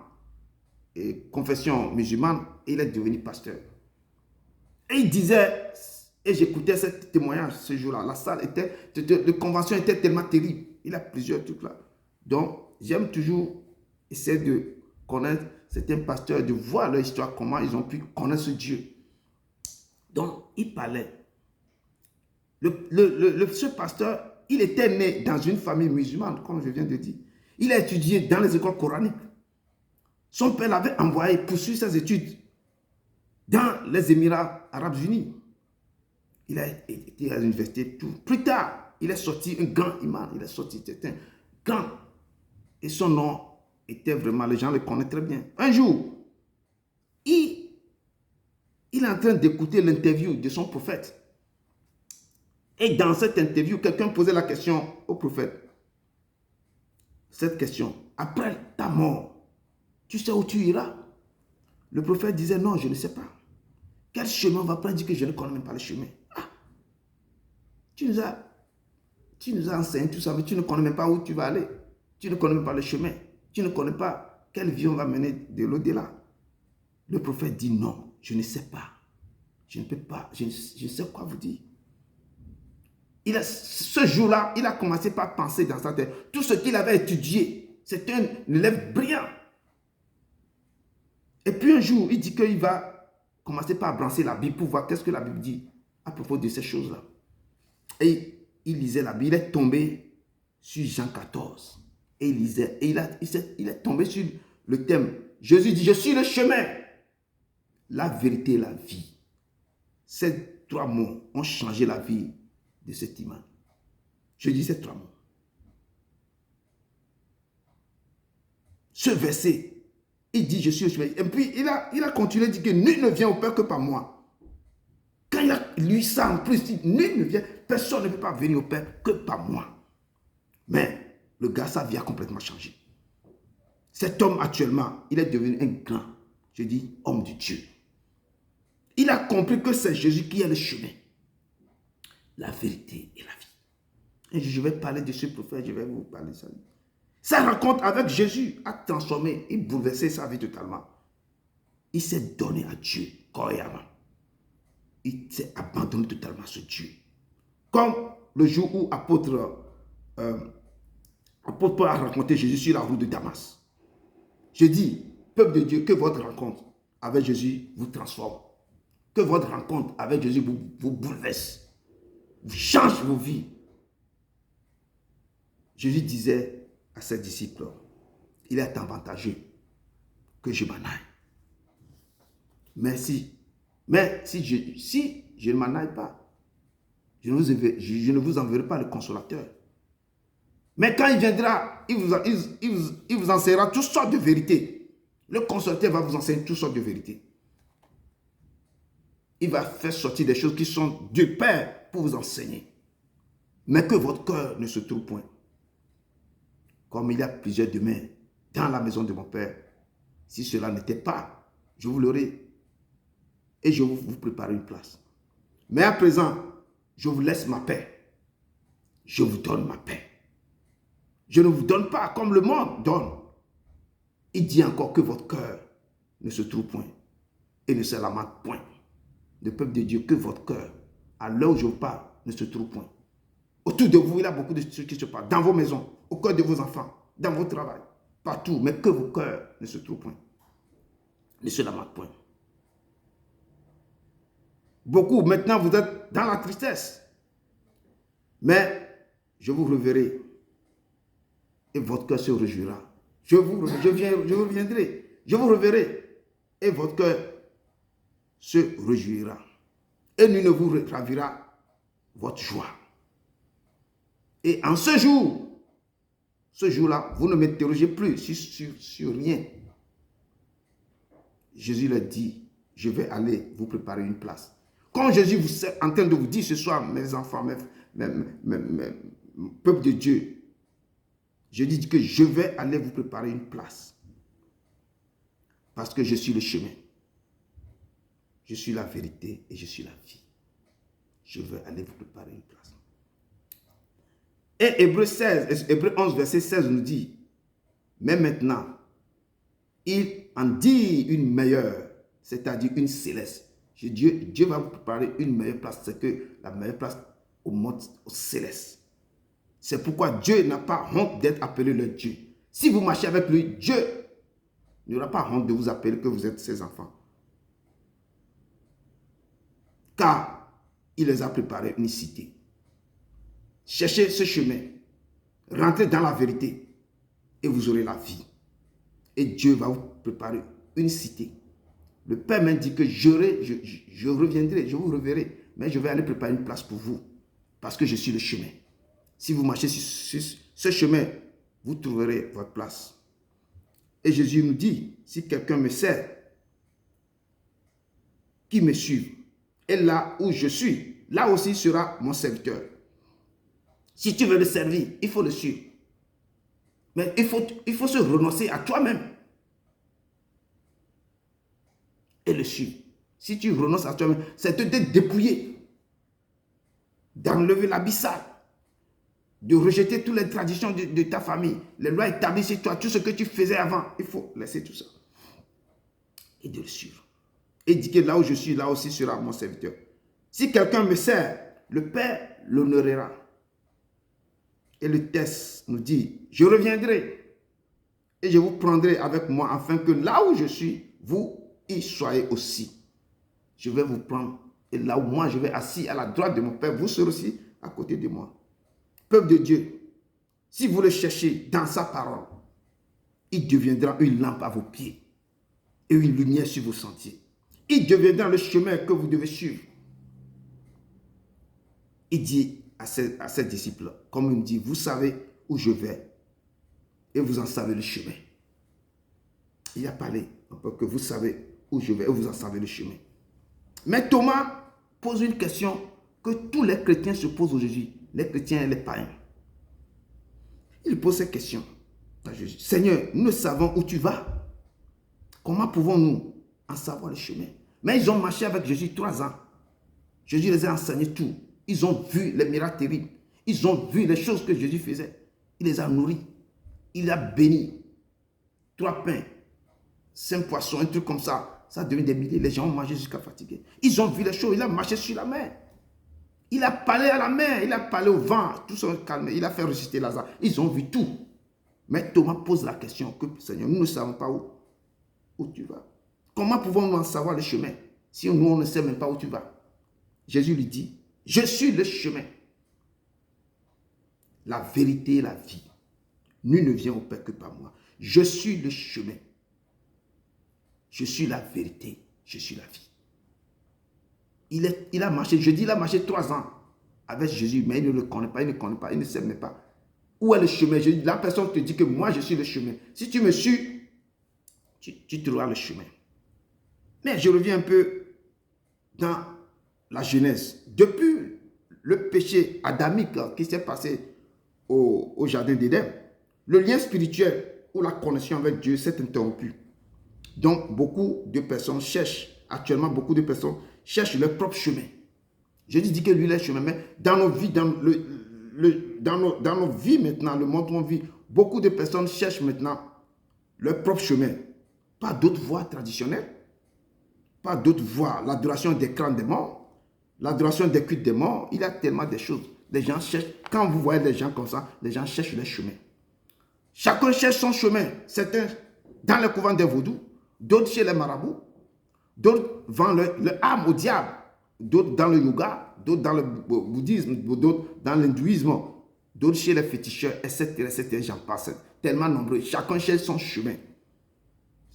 confession musulmane, et il est devenu pasteur. Et il disait, et j'écoutais ce témoignage ce jour-là, la salle était, la convention était tellement terrible. Il y a plusieurs trucs là. Donc, j'aime toujours essayer de connaître certains pasteurs, de voir leur histoire, comment ils ont pu connaître ce Dieu. Donc, il parlait. Ce pasteur, il était né dans une famille musulmane, comme je viens de dire. Il a étudié dans les écoles coraniques. Son père l'avait envoyé poursuivre ses études dans les Émirats Arabes Unis. Il a été à l'université. Plus tard, il est sorti un grand imam. Il est sorti, c'était un grand. Et son nom était vraiment, les gens le connaissent très bien. Un jour, il est en train d'écouter l'interview de son prophète. Et dans cette interview, quelqu'un posait la question au prophète. Cette question, après ta mort, tu sais où tu iras? Le prophète disait, non, je ne sais pas. Quel chemin on va prendre? Il dit que je ne connais même pas le chemin. Ah, tu nous as enseigné tout ça, mais tu ne connais même pas où tu vas aller. Tu ne connais même pas le chemin. Tu ne connais pas quelle vie on va mener de l'au-delà. Le prophète dit, non, je ne sais pas. Je ne peux pas, je sais quoi vous dire. Ce jour-là, il a commencé par penser dans sa tête. Tout ce qu'il avait étudié, c'était un élève brillant. Et puis un jour, il dit qu'il va commencer par brancher la Bible pour voir qu'est-ce que la Bible dit à propos de ces choses-là. Et il lisait la Bible, il est tombé sur Jean 14. Et il lisait, et il est tombé sur le thème. Jésus dit, je suis le chemin, la vérité et la vie. Ces trois mots ont changé la vie de cet imam. Je dis ces trois mots. Ce verset, il dit, je suis le chemin. Et puis, il a continué à dire que nul ne vient au Père que par moi. Quand il a lu ça en plus, il dit, nul ne vient, personne ne peut pas venir au Père que par moi. Mais le gars, sa vie a complètement changé. Cet homme, actuellement, il est devenu un grand, je dis, homme de Dieu. Il a compris que c'est Jésus qui est le chemin, la vérité et la vie. Et je vais parler de ce prophète, je vais vous parler de ça. Sa rencontre avec Jésus a transformé et bouleversé sa vie totalement. Il s'est donné à Dieu, corps et âme. Il s'est abandonné totalement à ce Dieu. Comme le jour où apôtre Paul a rencontré Jésus sur la route de Damas. Je dis, peuple de Dieu, que votre rencontre avec Jésus vous transforme. Que votre rencontre avec Jésus vous bouleverse. Vous change vos vies. Jésus disait à ses disciples, il est avantageux que je m'en aille. Mais si je ne m'en aille pas, je ne vous enverrai pas le consolateur. Mais quand il viendra, il vous enseignera toutes sortes de vérités. Le consolateur va vous enseigner toutes sortes de vérités. Il va faire sortir des choses qui sont du Père pour vous enseigner. Mais que votre cœur ne se trouve point. Comme il y a plusieurs demeures dans la maison de mon Père. Si cela n'était pas, je vous l'aurais. Et je vais vous préparer une place. Mais à présent, je vous laisse ma paix. Je vous donne ma paix. Je ne vous donne pas comme le monde donne. Il dit encore que votre cœur ne se trouve point et ne se lamente point. Le peuple de Dieu, que votre cœur, à l'heure où je vous parle, ne se trouve point. Autour de vous, il y a beaucoup de choses qui se passent. Dans vos maisons, au cœur de vos enfants, dans votre travail, partout. Mais que vos cœurs ne se trouvent point. Ne se lamentent point. Beaucoup, maintenant, vous êtes dans la tristesse. Mais je vous reverrai. Et votre cœur se réjouira. Je reviendrai. Je vous reverrai. Et votre cœur se réjouira. Et nul ne vous ravira votre joie. Et en ce jour-là, vous ne m'interrogez plus sur rien. Jésus leur dit, je vais aller vous préparer une place. Quand Jésus vous est en train de vous dire ce soir, mes enfants, mes peuple de Dieu, je dis que je vais aller vous préparer une place. Parce que je suis le chemin. Je suis la vérité et je suis la vie. Je vais aller vous préparer une place. Et Hébreu 11, verset 16 nous dit, mais maintenant, il en dit une meilleure, c'est-à-dire une céleste. Dieu va vous préparer une meilleure place, c'est que la meilleure place au monde céleste. C'est pourquoi Dieu n'a pas honte d'être appelé le Dieu. Si vous marchez avec lui, Dieu n'aura pas honte de vous appeler que vous êtes ses enfants. Car il les a préparés une cité. Cherchez ce chemin, rentrez dans la vérité et vous aurez la vie. Et Dieu va vous préparer une cité. Le Père m'a dit que je reviendrai, je vous reverrai, mais je vais aller préparer une place pour vous parce que je suis le chemin. Si vous marchez sur ce chemin, vous trouverez votre place. Et Jésus nous dit, si quelqu'un me sert, qui me suive, et là où je suis, là aussi sera mon serviteur. Si tu veux le servir, il faut le suivre. Mais il faut se renoncer à toi-même et le suivre. Si tu renonces à toi-même, c'est te dépouiller, d'enlever l'abyssal, de rejeter toutes les traditions de ta famille, les lois établies sur toi, tout ce que tu faisais avant. Il faut laisser tout ça et de le suivre. Et dit que là où je suis, là aussi sera mon serviteur. Si quelqu'un me sert, le Père l'honorera. Et le texte nous dit, je reviendrai et je vous prendrai avec moi afin que là où je suis, vous y soyez aussi. Je vais vous prendre et là où moi je vais assis à la droite de mon Père, vous serez aussi à côté de moi. Peuple de Dieu, si vous le cherchez dans sa parole, il deviendra une lampe à vos pieds et une lumière sur vos sentiers. Il deviendra le chemin que vous devez suivre. Il dit à ses disciples, comme il dit, vous savez où je vais et vous en savez le chemin. Il a parlé, que vous savez où je vais et vous en savez le chemin. Mais Thomas pose une question que tous les chrétiens se posent aujourd'hui, les chrétiens et les païens. Il pose cette question à Jésus. Seigneur, nous savons où tu vas. Comment pouvons-nous en savoir le chemin? Mais ils ont marché avec Jésus 3 ans. Jésus les a enseigné tout. Ils ont vu les miracles terribles. Ils ont vu les choses que Jésus faisait. Il les a nourris. Il a béni. 3 pains, 5 poissons, un truc comme ça. Ça devient des milliers. Les gens ont mangé jusqu'à fatiguer. Ils ont vu les choses. Il a marché sur la mer. Il a parlé à la mer. Il a parlé au vent. Tout se calme. Il a fait ressusciter Lazare. Ils ont vu tout. Mais Thomas pose la question que, Seigneur, nous ne savons pas où tu vas. Comment pouvons-nous en savoir le chemin si nous, on ne sait même pas où tu vas? Jésus lui dit, je suis le chemin, la vérité et la vie. Nul ne vient au Père que par moi. Je suis le chemin. Je suis la vérité. Je suis la vie. Il a marché, je dis, il a marché 3 ans avec Jésus, mais il ne le connaît pas, il ne sait même pas. Où est le chemin? Je dis, la personne te dit que moi, je suis le chemin. Si tu me suis, tu trouveras le chemin. Mais je reviens un peu dans la Genèse. Depuis le péché adamique qui s'est passé au jardin d'Éden, le lien spirituel ou la connexion avec Dieu s'est interrompu. Donc, beaucoup de personnes cherchent leur propre chemin. Je dis que lui, il est le chemin, mais dans nos vies, dans nos vies maintenant, le monde où on vit, beaucoup de personnes cherchent maintenant leur propre chemin. Pas d'autres voies traditionnelles, pas d'autres voies. L'adoration des crânes des morts, l'adoration des cuites des morts, il y a tellement de choses. Les gens cherchent, quand vous voyez les gens comme ça, les gens cherchent leur chemin. Chacun cherche son chemin. Certains dans le couvent des vaudous, d'autres chez les marabouts, d'autres vendent leur âme au diable, d'autres dans le yoga, d'autres dans le bouddhisme, d'autres dans l'hindouisme, d'autres chez les féticheurs, etc. J'en passe. Tellement nombreux. Chacun cherche son chemin.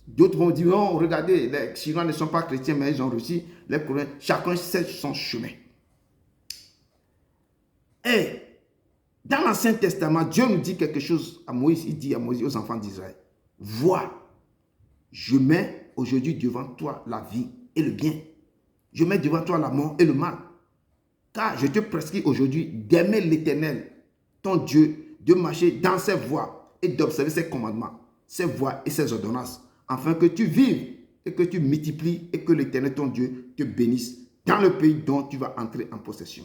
D'autres vont dire, oh, regardez, les Chinois ne sont pas chrétiens, mais ils ont réussi. Les Coréens, chacun cherche son chemin. Et dans l'Ancien Testament, Dieu nous dit quelque chose à Moïse. Il dit à Moïse, aux enfants d'Israël, vois, je mets aujourd'hui devant toi la vie et le bien. Je mets devant toi la mort et le mal. Car je te prescris aujourd'hui d'aimer l'Éternel, ton Dieu, de marcher dans ses voies et d'observer ses commandements, ses voies et ses ordonnances, afin que tu vives et que tu multiplies et que l'Éternel, ton Dieu, te bénisse dans le pays dont tu vas entrer en possession.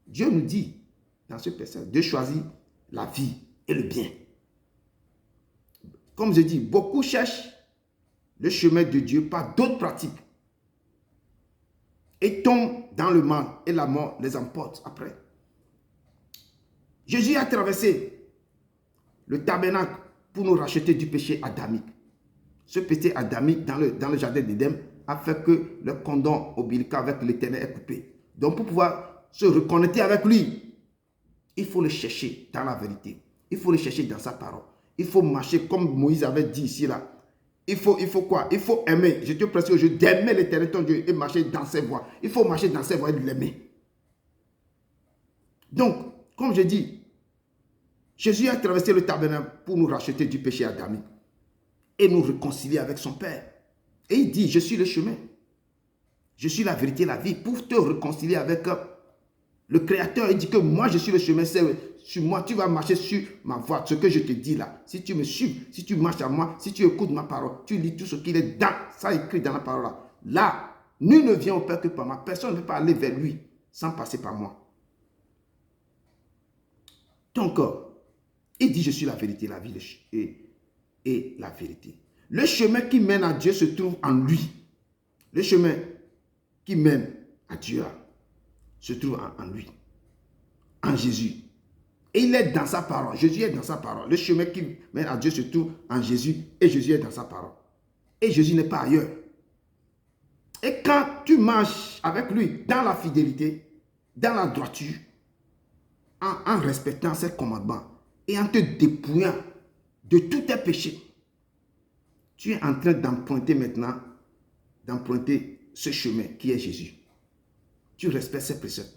Dieu nous dit, dans ce passage, de choisir la vie et le bien. Comme je dis, beaucoup cherchent le chemin de Dieu par d'autres pratiques et tombent dans le mal et la mort les emporte après. Jésus a traversé le tabernacle pour nous racheter du péché adamique. Ce péché adamique dans le jardin d'Éden a fait que le cordon ombilical avec l'Éternel est coupé. Donc pour pouvoir se reconnecter avec lui, il faut le chercher dans la vérité. Il faut le chercher dans sa parole. Il faut marcher comme Moïse avait dit ici là. Il faut quoi? Il faut aimer. Je te prie aujourd'hui d'aimer l'Éternel ton Dieu et marcher dans ses voies. Il faut marcher dans ses voies et de l'aimer. Donc, comme je dis, Jésus a traversé le tabernacle pour nous racheter du péché adamique et nous réconcilier avec son Père. Et il dit, je suis le chemin. Je suis la vérité, la vie, pour te réconcilier avec le Créateur. Il dit que moi, je suis le chemin. Sur moi, tu vas marcher sur ma voie. Ce que je te dis là. Si tu me suis, si tu marches à moi, si tu écoutes ma parole, tu lis tout ce qu'il est dans, ça écrit dans la parole là. Là, nul ne vient au Père que par moi. Personne ne peut pas aller vers lui sans passer par moi. Donc, il dit, je suis la vérité, la vie et la vérité. Le chemin qui mène à Dieu se trouve en lui. Le chemin qui mène à Dieu se trouve en lui, en Jésus. Et il est dans sa parole. Jésus est dans sa parole. Le chemin qui mène à Dieu se trouve en Jésus et Jésus est dans sa parole. Et Jésus n'est pas ailleurs. Et quand tu marches avec lui dans la fidélité, dans la droiture, en respectant ses commandements et en te dépouillant de tous tes péchés, tu es en train d'emprunter maintenant, ce chemin qui est Jésus. Tu respectes ses préceptes.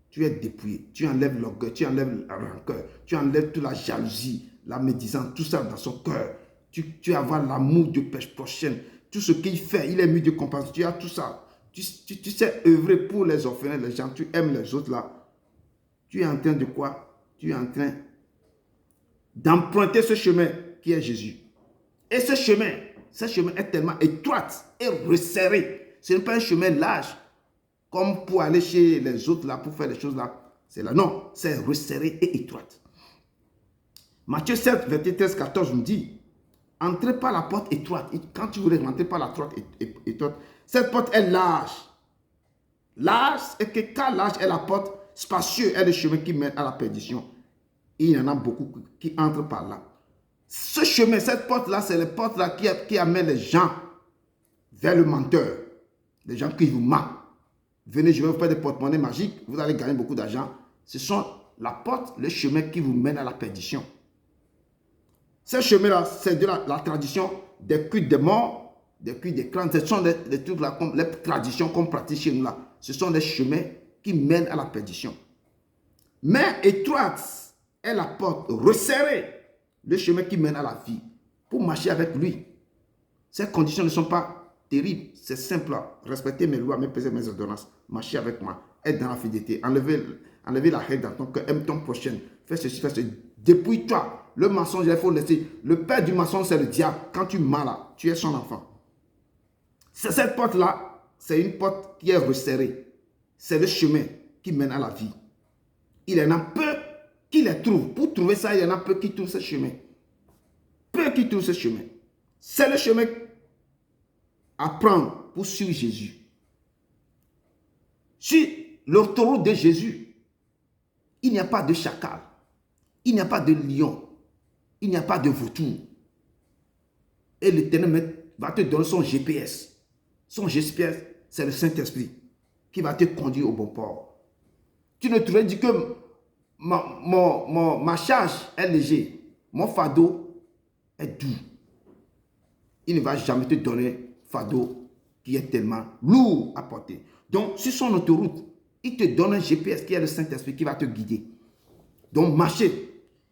Tu es dépouillé. Tu enlèves l'orgueil, tu enlèves la rancœur, tu enlèves toute la jalousie, la médisance, tout ça dans son cœur. Tu as l'amour de prochaine. Tout ce qu'il fait, il est mis de compassion. Tu as tout ça. Tu sais œuvrer pour les orphelins, les gens. Tu aimes les autres là. Tu es en train de quoi? Tu es en train d'emprunter ce chemin qui est Jésus. Et ce chemin, ce chemin est tellement étroit et resserré. Ce n'est pas un chemin large, comme pour aller chez les autres là, pour faire les choses là. C'est là. Non, c'est resserré et étroit. Matthieu 7, verset 13, 14 nous dit, entrez par la porte étroite. Quand tu voulais rentrer par la porte étroite, cette porte est large. Large, et que quand large est la porte, spacieux est le chemin qui mène à la perdition. Et il y en a beaucoup qui entrent par là. Ce chemin, cette porte-là, c'est la porte là qui amène les gens vers le menteur. Les gens qui vous mentent. Venez, je vais vous faire des porte-monnaies magiques, vous allez gagner beaucoup d'argent. Ce sont la porte, le chemin qui vous mène à la perdition. Ce chemin-là, c'est de la tradition des cultes des morts, des cultes des clans. Ce sont des trucs là, les traditions qu'on pratique chez nous là. Ce sont des chemins qui mènent à la perdition. Mais étroite est la porte, resserrée, le chemin qui mène à la vie. Pour marcher avec lui. Ces conditions ne sont pas terribles. C'est simple. Respecter mes lois, mes préceptes, mes ordonnances. Marcher avec moi. Être dans la fidélité. Enlever la haine dans ton cœur. Aime ton prochain. Fais ceci, fais ceci. Dépouille-toi. Le mensonge, il faut laisser. Le père du mensonge, c'est le diable. Quand tu mens là, tu es son enfant. C'est cette porte-là, c'est une porte qui est resserrée. C'est le chemin qui mène à la vie. Il y en a peu qui les trouvent. Pour trouver ça, il y en a peu qui trouvent ce chemin. Peu qui trouvent ce chemin. C'est le chemin à prendre pour suivre Jésus. Sur l'autoroute de Jésus, il n'y a pas de chacal. Il n'y a pas de lion. Il n'y a pas de vautour. Et l'Éternel va te donner son GPS. Son GPS, c'est le Saint-Esprit qui va te conduire au bon port. Tu ne te dis que ma charge est légère. Mon fardeau est doux. Il ne va jamais te donner fardeau qui est tellement lourd à porter. Donc, sur son autoroute, il te donne un GPS qui est le Saint-Esprit qui va te guider. Donc, marcher.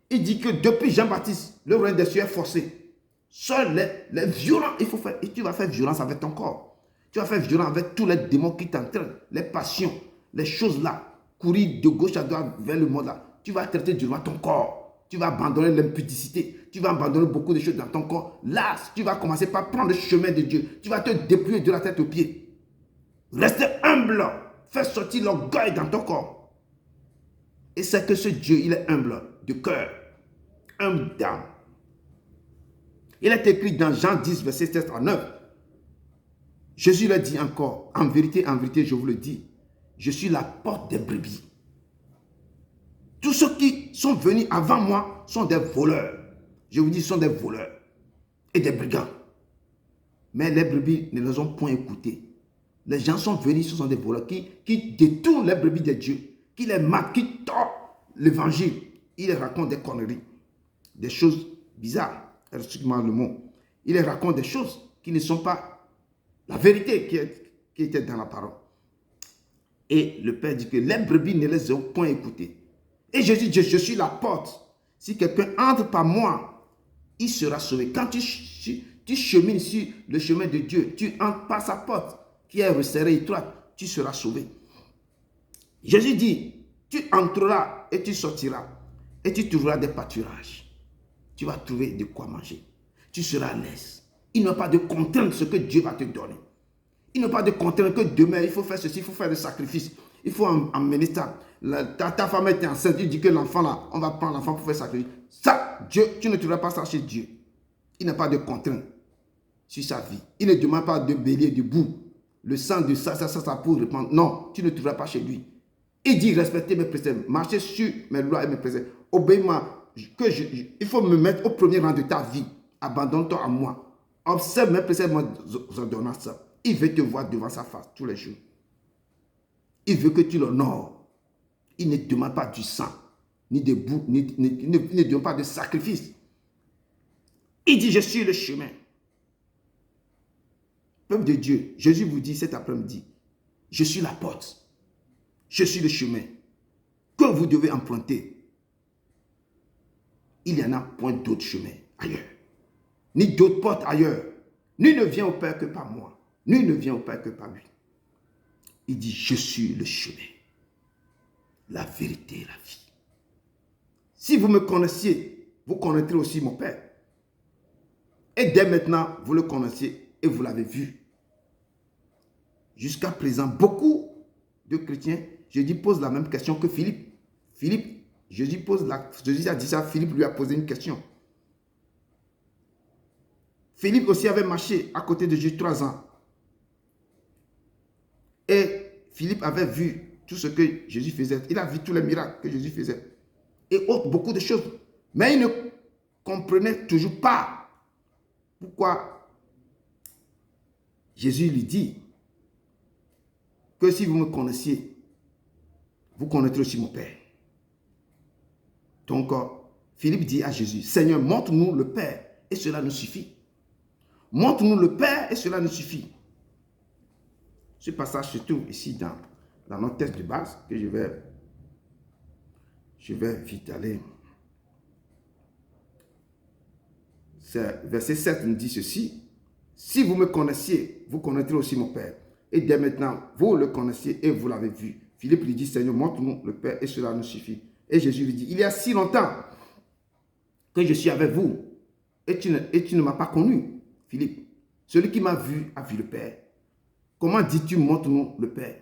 Il dit que depuis Jean-Baptiste, le règne des cieux est forcé. Seuls les violents, il faut faire, et tu vas faire violence avec ton corps. Tu vas faire violence avec tous les démons qui t'entraînent, les passions, les choses là, courir de gauche à droite vers le monde là. Tu vas traiter durement ton corps. Tu vas abandonner l'impudicité. Tu vas abandonner beaucoup de choses dans ton corps. Là, tu vas commencer par prendre le chemin de Dieu. Tu vas te dépouiller de la tête aux pieds. Reste humble. Fais sortir l'orgueil dans ton corps. Et c'est que ce Dieu, il est humble de cœur. Humble d'âme. Il est écrit dans Jean 10, verset 7 à 9. Jésus le dit encore, en vérité, je vous le dis, je suis la porte des brebis. Tous ceux qui sont venus avant moi sont des voleurs. Je vous dis, sont des voleurs et des brigands. Mais les brebis ne les ont point écoutés. Les gens sont venus, ce sont des voleurs qui détournent les brebis de Dieu, qui les matent, qui tordent l'évangile. Ils les racontent des conneries, des choses bizarres. Excusez-moi le mot. Ils les racontent des choses qui ne sont pas la vérité qui était dans la parole. Et le Père dit que les brebis ne les ont point écoutés. Et Jésus dit, je suis la porte. Si quelqu'un entre par moi, il sera sauvé. Quand tu chemines sur le chemin de Dieu, tu entres par sa porte, qui est resserrée, étroite, tu seras sauvé. Jésus dit, tu entreras et tu sortiras. Et tu trouveras des pâturages. Tu vas trouver de quoi manger. Tu seras à l'aise. Il n'y a pas de contrainte ce que Dieu va te donner. Il n'y a pas de contrainte que demain, il faut faire ceci, il faut faire des sacrifices. Il faut emmener ça. Ta femme était enceinte, il dit que l'enfant là, on va prendre l'enfant pour faire sacrifice. Ça, Dieu, tu ne trouveras pas ça chez Dieu. Il n'a pas de contrainte sur sa vie. Il ne demande pas de bélier, de boue. Le sang de ça pour répandre. Non, tu ne trouveras pas chez lui. Il dit respectez mes préceptes, marchez sur mes lois et mes préceptes. Obéis-moi, il faut me mettre au premier rang de ta vie. Abandonne-toi à moi. Observe mes préceptes, mes ordonnances. Il veut te voir devant sa face tous les jours. Il veut que tu l'honores. Il ne demande pas du sang, ni de boue, ne demande pas de sacrifice. Il dit, je suis le chemin. Peuple de Dieu, Jésus vous dit cet après-midi, je suis la porte. Je suis le chemin que vous devez emprunter. Il n'y en a point d'autre chemin ailleurs. Ni d'autres portes ailleurs. Nul ne vient au Père que par moi. Nul ne vient au Père que par lui. Il dit, je suis le chemin, la vérité et la vie. Si vous me connaissiez, vous connaîtrez aussi mon Père. Et dès maintenant, vous le connaissez et vous l'avez vu. Jusqu'à présent, beaucoup de chrétiens, Jésus pose la même question que Philippe. Jésus a dit ça, Philippe lui a posé une question. Philippe aussi avait marché à côté de Jésus 3 ans. Et Philippe avait vu tout ce que Jésus faisait. Il a vu tous les miracles que Jésus faisait. Et beaucoup de choses. Mais il ne comprenait toujours pas pourquoi Jésus lui dit que si vous me connaissiez, vous connaîtrez aussi mon Père. Donc, Philippe dit à Jésus, Seigneur, montre-nous le Père et cela nous suffit. Montre-nous le Père et cela nous suffit. Ce passage se trouve ici dans notre texte de base que je vais vite aller. Verset 7 nous dit ceci. Si vous me connaissiez, vous connaîtrez aussi mon Père. Et dès maintenant, vous le connaissiez et vous l'avez vu. Philippe lui dit, Seigneur, montre-nous le Père et cela nous suffit. Et Jésus lui dit, il y a si longtemps que je suis avec vous et tu ne m'as pas connu, Philippe. Celui qui m'a vu a vu le Père. Comment dis-tu, montre-nous le Père?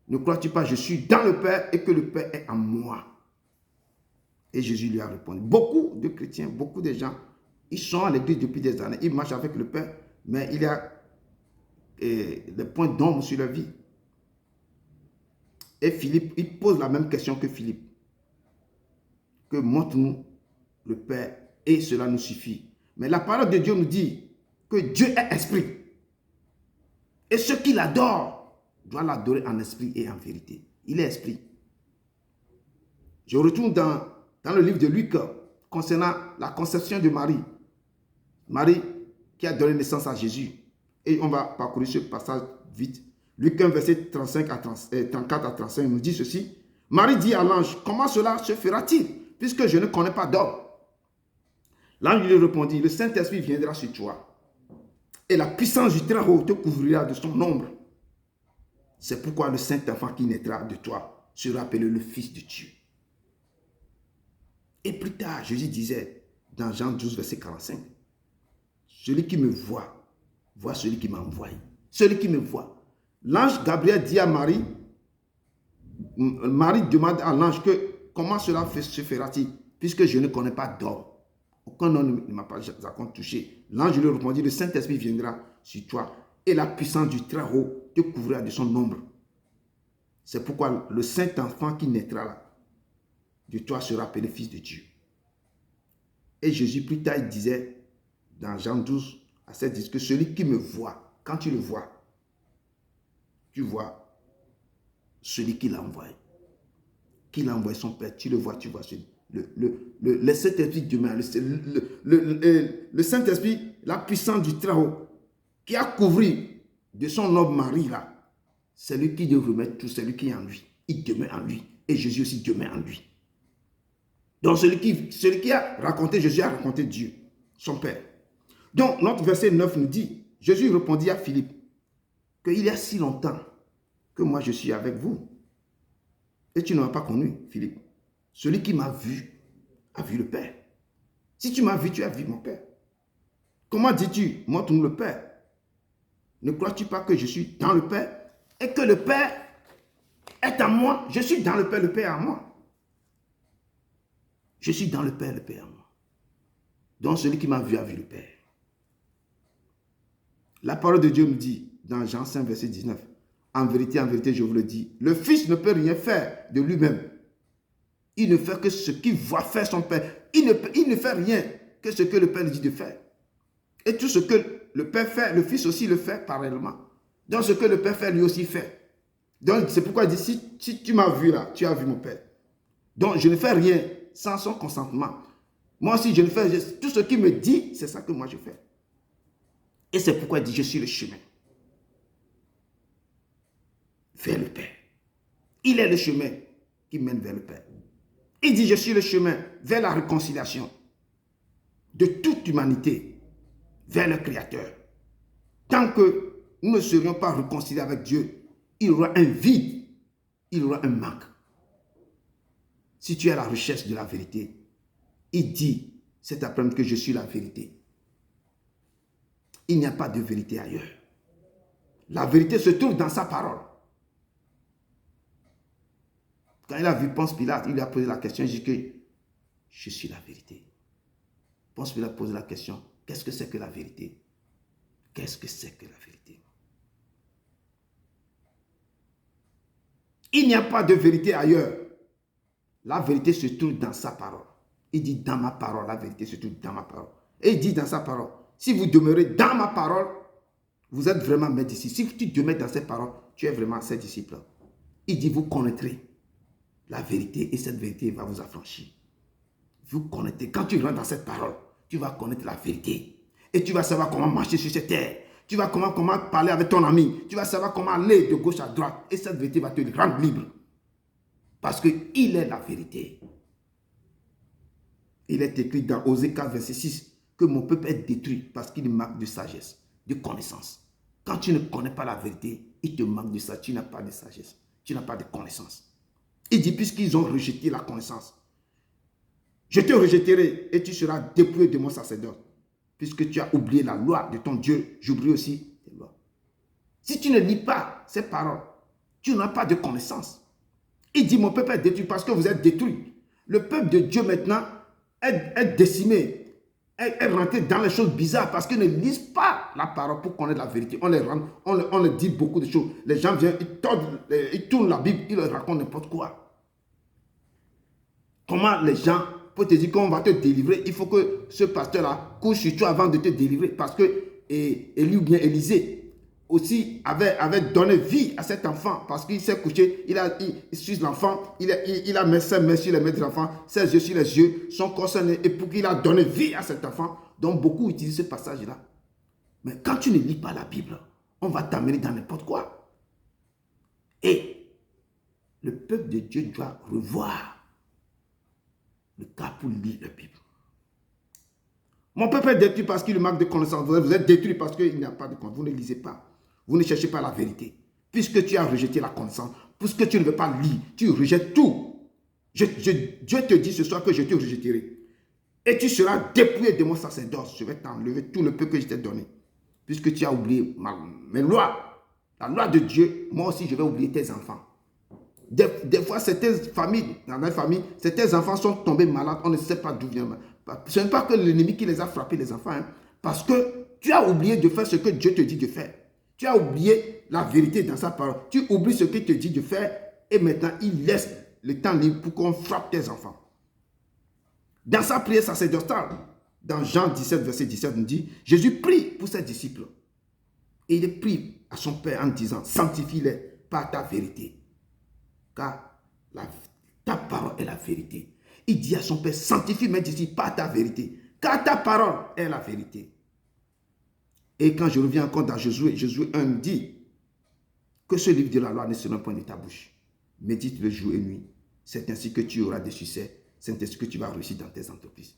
Ne crois-tu pas, je suis dans le Père et que le Père est en moi? Et Jésus lui a répondu. Beaucoup de chrétiens, beaucoup de gens, ils sont à l'église depuis des années, ils marchent avec le Père, mais il y a des points d'ombre sur leur vie. Et Philippe, il pose la même question que Philippe. Que montre-nous le Père et cela nous suffit. Mais la parole de Dieu nous dit que Dieu est esprit. Et ceux qui l'adorent doivent l'adorer en esprit et en vérité. Il est esprit. Je retourne dans le livre de Luc concernant la conception de Marie. Marie qui a donné naissance à Jésus. Et on va parcourir ce passage vite. Luc 1, verset 34 à 35 nous dit ceci. Marie dit à l'ange, comment cela se fera-t-il, puisque je ne connais pas d'homme? L'ange lui répondit, le Saint-Esprit viendra sur toi, et la puissance du Très-Haut te couvrira de son ombre. C'est pourquoi le Saint-Enfant qui naîtra de toi sera appelé le Fils de Dieu. Et plus tard, Jésus disait, dans Jean 12, verset 45, celui qui me voit, voit celui qui m'a envoyé. Celui qui me voit. L'ange Gabriel dit à Marie, Marie demande à l'ange que comment cela se fera-t-il, puisque je ne connais pas d'homme. Aucun homme ne m'a pas touché. L'ange lui répondit, le Saint-Esprit viendra sur toi et la puissance du Très-Haut te couvrira de son ombre. C'est pourquoi le Saint-Enfant qui naîtra là, de toi sera appelé Fils de Dieu. Et Jésus plus tard il disait dans Jean 12 à 7 dit que celui qui me voit, quand tu le vois, tu vois celui qui l'a envoyé. Qui l'a envoyé son Père, tu le vois celui. Le Saint-Esprit demain, le Saint-Esprit, la puissance du Très-Haut, qui a couvert de son homme Marie là, c'est lui qui devrait remettre tout, celui qui est en lui. Il demeure en lui. Et Jésus aussi demeure en lui. Donc celui qui a raconté Jésus a raconté Dieu, son Père. Donc notre verset 9 nous dit, Jésus répondit à Philippe, qu'il y a si longtemps que moi je suis avec vous. Et tu ne m'as pas connu, Philippe. Celui qui m'a vu a vu le Père. Si tu m'as vu, tu as vu mon Père. Comment dis-tu, montre-nous le Père? Ne crois-tu pas que je suis dans le Père et que le Père est en moi? Je suis dans le Père est en moi. Je suis dans le Père est en moi. Donc celui qui m'a vu a vu le Père. La parole de Dieu me dit, dans Jean 5, verset 19, en vérité, je vous le dis, le Fils ne peut rien faire de lui-même. Il ne fait que ce qu'il voit faire son Père. Il ne fait rien que ce que le Père lui dit de faire. Et tout ce que le Père fait, le Fils aussi le fait parallèlement. Donc ce que le Père fait, lui aussi fait. Donc c'est pourquoi il dit, si tu m'as vu là, tu as vu mon Père. Donc je ne fais rien sans son consentement. Moi aussi, je ne fais tout ce qu'il me dit, c'est ça que moi je fais. Et c'est pourquoi il dit, je suis le chemin vers le Père. Il est le chemin qui mène vers le Père. Il dit, je suis le chemin vers la réconciliation de toute humanité vers le Créateur. Tant que nous ne serions pas réconciliés avec Dieu, il y aura un vide, il y aura un manque. Si tu es à la recherche de la vérité, il dit cet après-midi que je suis la vérité. Il n'y a pas de vérité ailleurs. La vérité se trouve dans sa parole. Quand il a vu Ponce Pilate, il lui a posé la question, il dit que je suis la vérité. Ponce Pilate pose la question, qu'est-ce que c'est que la vérité? Qu'est-ce que c'est que la vérité? Il n'y a pas de vérité ailleurs. La vérité se trouve dans sa parole. Il dit dans ma parole, la vérité se trouve dans ma parole. Et il dit dans sa parole, si vous demeurez dans ma parole, vous êtes vraiment mes disciples. Si tu demeures dans cette parole, tu es vraiment ses disciples. Il dit, vous connaîtrez la vérité et cette vérité va vous affranchir. Vous connaîtrez, quand tu rentres dans cette parole, tu vas connaître la vérité. Et tu vas savoir comment marcher sur cette terre. Tu vas comment parler avec ton ami. Tu vas savoir comment aller de gauche à droite. Et cette vérité va te rendre libre. Parce qu'il est la vérité. Il est écrit dans Osée 4, verset 6, que mon peuple est détruit parce qu'il manque de sagesse, de connaissance. Quand tu ne connais pas la vérité, il te manque de ça. Tu n'as pas de sagesse. Tu n'as pas de connaissance. Il dit, puisqu'ils ont rejeté la connaissance, je te rejetterai et tu seras dépouillé de mon sacerdoce. Puisque tu as oublié la loi de ton Dieu, j'oublie aussi tes lois. Si tu ne lis pas ces paroles, tu n'as pas de connaissance. Il dit, mon peuple est détruit parce que vous êtes détruits. Le peuple de Dieu maintenant est décimé, est rentré dans les choses bizarres parce qu'ils ne lisent pas la parole pour connaître la vérité. On leur dit beaucoup de choses. Les gens viennent, ils tournent la Bible, ils leur racontent n'importe quoi. Comment les gens peuvent te dire qu'on va te délivrer, il faut que ce pasteur-là couche sur toi avant de te délivrer. Parce que Élie ou bien Élisée aussi avait donné vie à cet enfant parce qu'il s'est couché, il suit l'enfant, il a mis ses mains sur les mains de l'enfant, ses yeux sur les yeux, son corps sonné, et pour qu'il a donné vie à cet enfant. Donc beaucoup utilisent ce passage-là. Mais quand tu ne lis pas la Bible, on va t'amener dans n'importe quoi. Et le peuple de Dieu doit revoir le cas pour lire la Bible. Mon peuple est détruit parce qu'il manque de connaissance. Vous êtes détruit parce qu'il n'y a pas de connaissance. Vous ne lisez pas. Vous ne cherchez pas la vérité. Puisque tu as rejeté la connaissance, puisque tu ne veux pas lire, tu rejettes tout. Dieu te dit ce soir que je te rejetterai. Et tu seras dépouillé de mon sacerdoce. Je vais t'enlever tout le peu que je t'ai donné. Puisque tu as oublié mes lois. La loi de Dieu, moi aussi je vais oublier tes enfants. Des fois, certaines familles, dans les familles, certains enfants sont tombés malades, on ne sait pas d'où vient. Ce n'est pas que l'ennemi qui les a frappés, les enfants, hein, parce que tu as oublié de faire ce que Dieu te dit de faire. Tu as oublié la vérité dans sa parole. Tu oublies ce qu'il te dit de faire et maintenant, il laisse le temps libre pour qu'on frappe tes enfants. Dans sa prière sacerdotale, dans Jean 17, verset 17, on dit, Jésus prie pour ses disciples. Et il prie à son Père en disant, sanctifie-les par ta vérité. Car ta parole est la vérité. Il dit à son Père, sanctifie mes disciples par ta vérité. Car ta parole est la vérité. Et quand je reviens encore dans Josué 1 dit que ce livre de la loi ne sera point de ta bouche. Médite-le jour et nuit. C'est ainsi que tu auras des succès. C'est ainsi que tu vas réussir dans tes entreprises.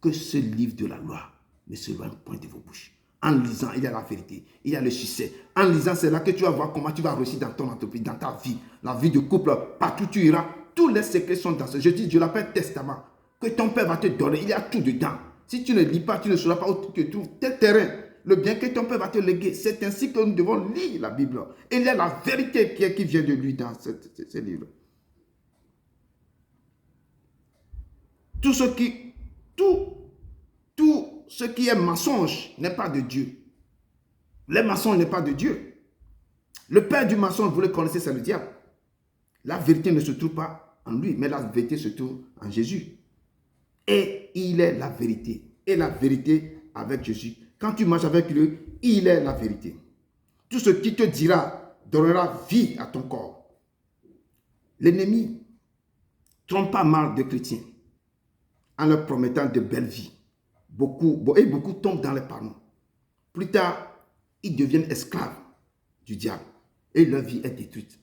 Que ce livre de la loi ne sera point de vos bouches. En lisant, il y a la vérité, il y a le succès. En lisant, c'est là que tu vas voir comment tu vas réussir dans ton entreprise, dans ta vie, la vie de couple, partout où tu iras. Tous les secrets sont dans ce. Je l'appelle testament, que ton Père va te donner. Il y a tout dedans. Si tu ne lis pas, tu ne sauras pas où tu trouves tes terrains. Le bien que ton Père va te léguer. C'est ainsi que nous devons lire la Bible. Et il y a la vérité qui vient de lui dans ce livre. Tout ce qui est mensonge n'est pas de Dieu. Les mensonges n'est pas de Dieu. Le père du mensonge, vous le connaissez, c'est le diable. La vérité ne se trouve pas en lui, mais la vérité se trouve en Jésus. Et il est la vérité. Et la vérité avec Jésus. Quand tu marches avec lui, il est la vérité. Tout ce qui te dira donnera vie à ton corps. L'ennemi trompe pas mal de chrétiens en leur promettant de belles vies. Beaucoup tombent dans les panneaux. Plus tard, ils deviennent esclaves du diable et leur vie est détruite.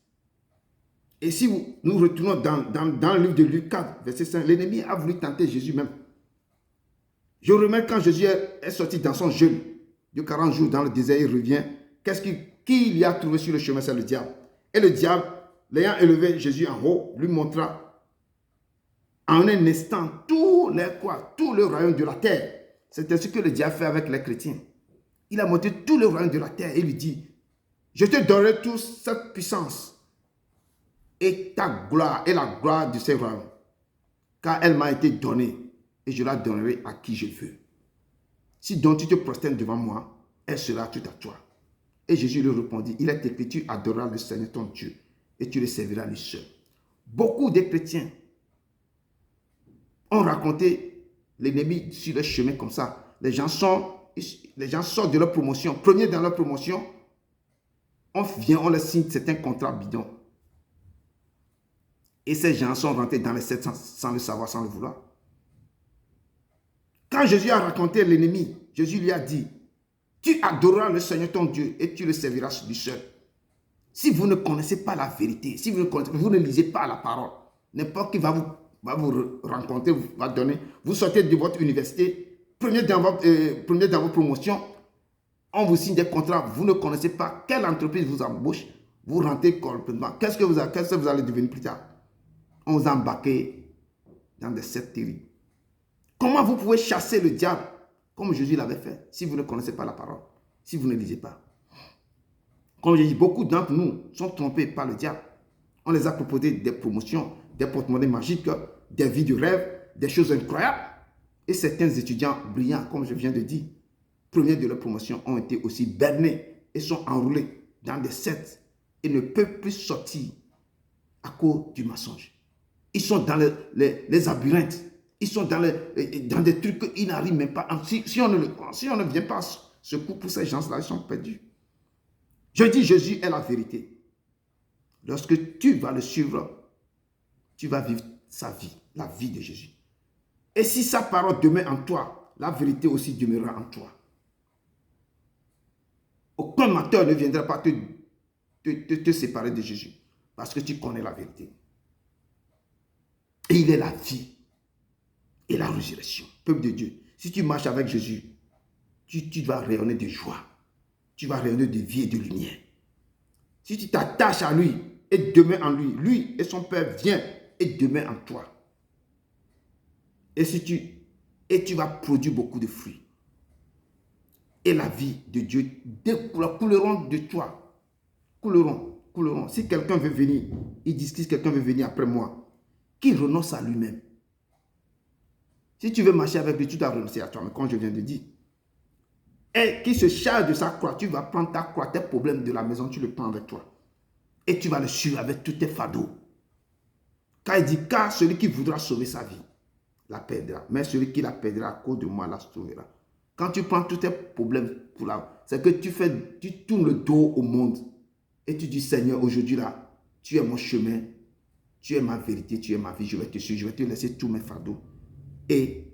Et si nous retournons dans le livre de Luc 4, verset 5, l'ennemi a voulu tenter Jésus même. Je remarque quand Jésus est sorti dans son jeûne de 40 jours dans le désert, il revient. Qui il y a trouvé sur le chemin? C'est le diable. Et le diable, l'ayant élevé Jésus en haut, lui montra en un instant tout le royaume de la terre. C'est ainsi que le diable fait avec les chrétiens. Il a montré tout le royaume de la terre et lui dit, je te donnerai toute cette puissance et ta gloire et la gloire de ces royaumes, car elle m'a été donnée et je la donnerai à qui je veux. Si donc tu te prosternes devant moi, elle sera toute à toi. Et Jésus lui répondit, il est écrit, tu adoreras le Seigneur ton Dieu et tu le serviras lui seul. Beaucoup de chrétiens ont raconté l'ennemi sur le chemin comme ça. Les gens sortent de leur promotion. Premier dans leur promotion, on leur signe certains contrats bidons. Et ces gens sont rentrés dans les 700 sans le savoir, sans le vouloir. Quand Jésus a raconté l'ennemi, Jésus lui a dit, tu adoreras le Seigneur ton Dieu et tu le serviras lui seul. Si vous ne connaissez pas la vérité, si vous ne lisez pas la parole, n'importe qui va vous rencontrer, va donner, vous sortez de votre université, premier dans votre promotion, on vous signe des contrats, vous ne connaissez pas quelle entreprise vous embauche, vous rentrez complètement. Qu'est-ce que vous allez devenir plus tard? On vous a embarqué dans des sectes terribles. Comment vous pouvez chasser le diable comme Jésus l'avait fait si vous ne connaissez pas la parole, si vous ne lisez pas? Comme j'ai dit, beaucoup d'entre nous sont trompés par le diable. On les a proposé des promotions, des porte-monnaies magiques, des vies de rêve, des choses incroyables. Et certains étudiants brillants, comme je viens de dire, premiers de leur promotion, ont été aussi bernés et sont enroulés dans des sectes et ne peuvent plus sortir à cause du mensonge. Ils sont dans les labyrinthes. Ils sont dans des trucs qu'ils n'arrivent même pas. Si on ne vient pas secours pour ces gens-là, ils sont perdus. Je dis, Jésus est la vérité. Lorsque tu vas le suivre, tu vas vivre sa vie, la vie de Jésus. Et si sa parole demeure en toi, la vérité aussi demeurera en toi. Aucun menteur ne viendra pas te séparer de Jésus parce que tu connais la vérité. Et il est la vie et la résurrection. Peuple de Dieu, si tu marches avec Jésus, tu vas rayonner de joie. Tu vas rayonner de vie et de lumière. Si tu t'attaches à lui et demeures en lui, lui et son Père viennent et demeurent en toi. Et tu vas produire beaucoup de fruits. Et la vie de Dieu couleront de toi. Couleront. Si quelqu'un veut venir, ils disent que si quelqu'un veut venir après moi, qu'il renonce à lui-même. Si tu veux marcher avec lui, tu dois renoncer à toi, mais comme je viens de dire. Et qui se charge de sa croix, tu vas prendre ta croix, tes problèmes de la maison, tu le prends avec toi. Et tu vas le suivre avec tous tes fardeaux. Car il dit, car celui qui voudra sauver sa vie, la perdra. Mais celui qui la perdra à cause de moi, la sauvera. Quand tu prends tous tes problèmes pour la... C'est que tu tournes le dos au monde. Et tu dis, Seigneur, aujourd'hui là, tu es mon chemin, tu es ma vérité, tu es ma vie, je vais te suivre, je vais te laisser tous mes fardeaux. Et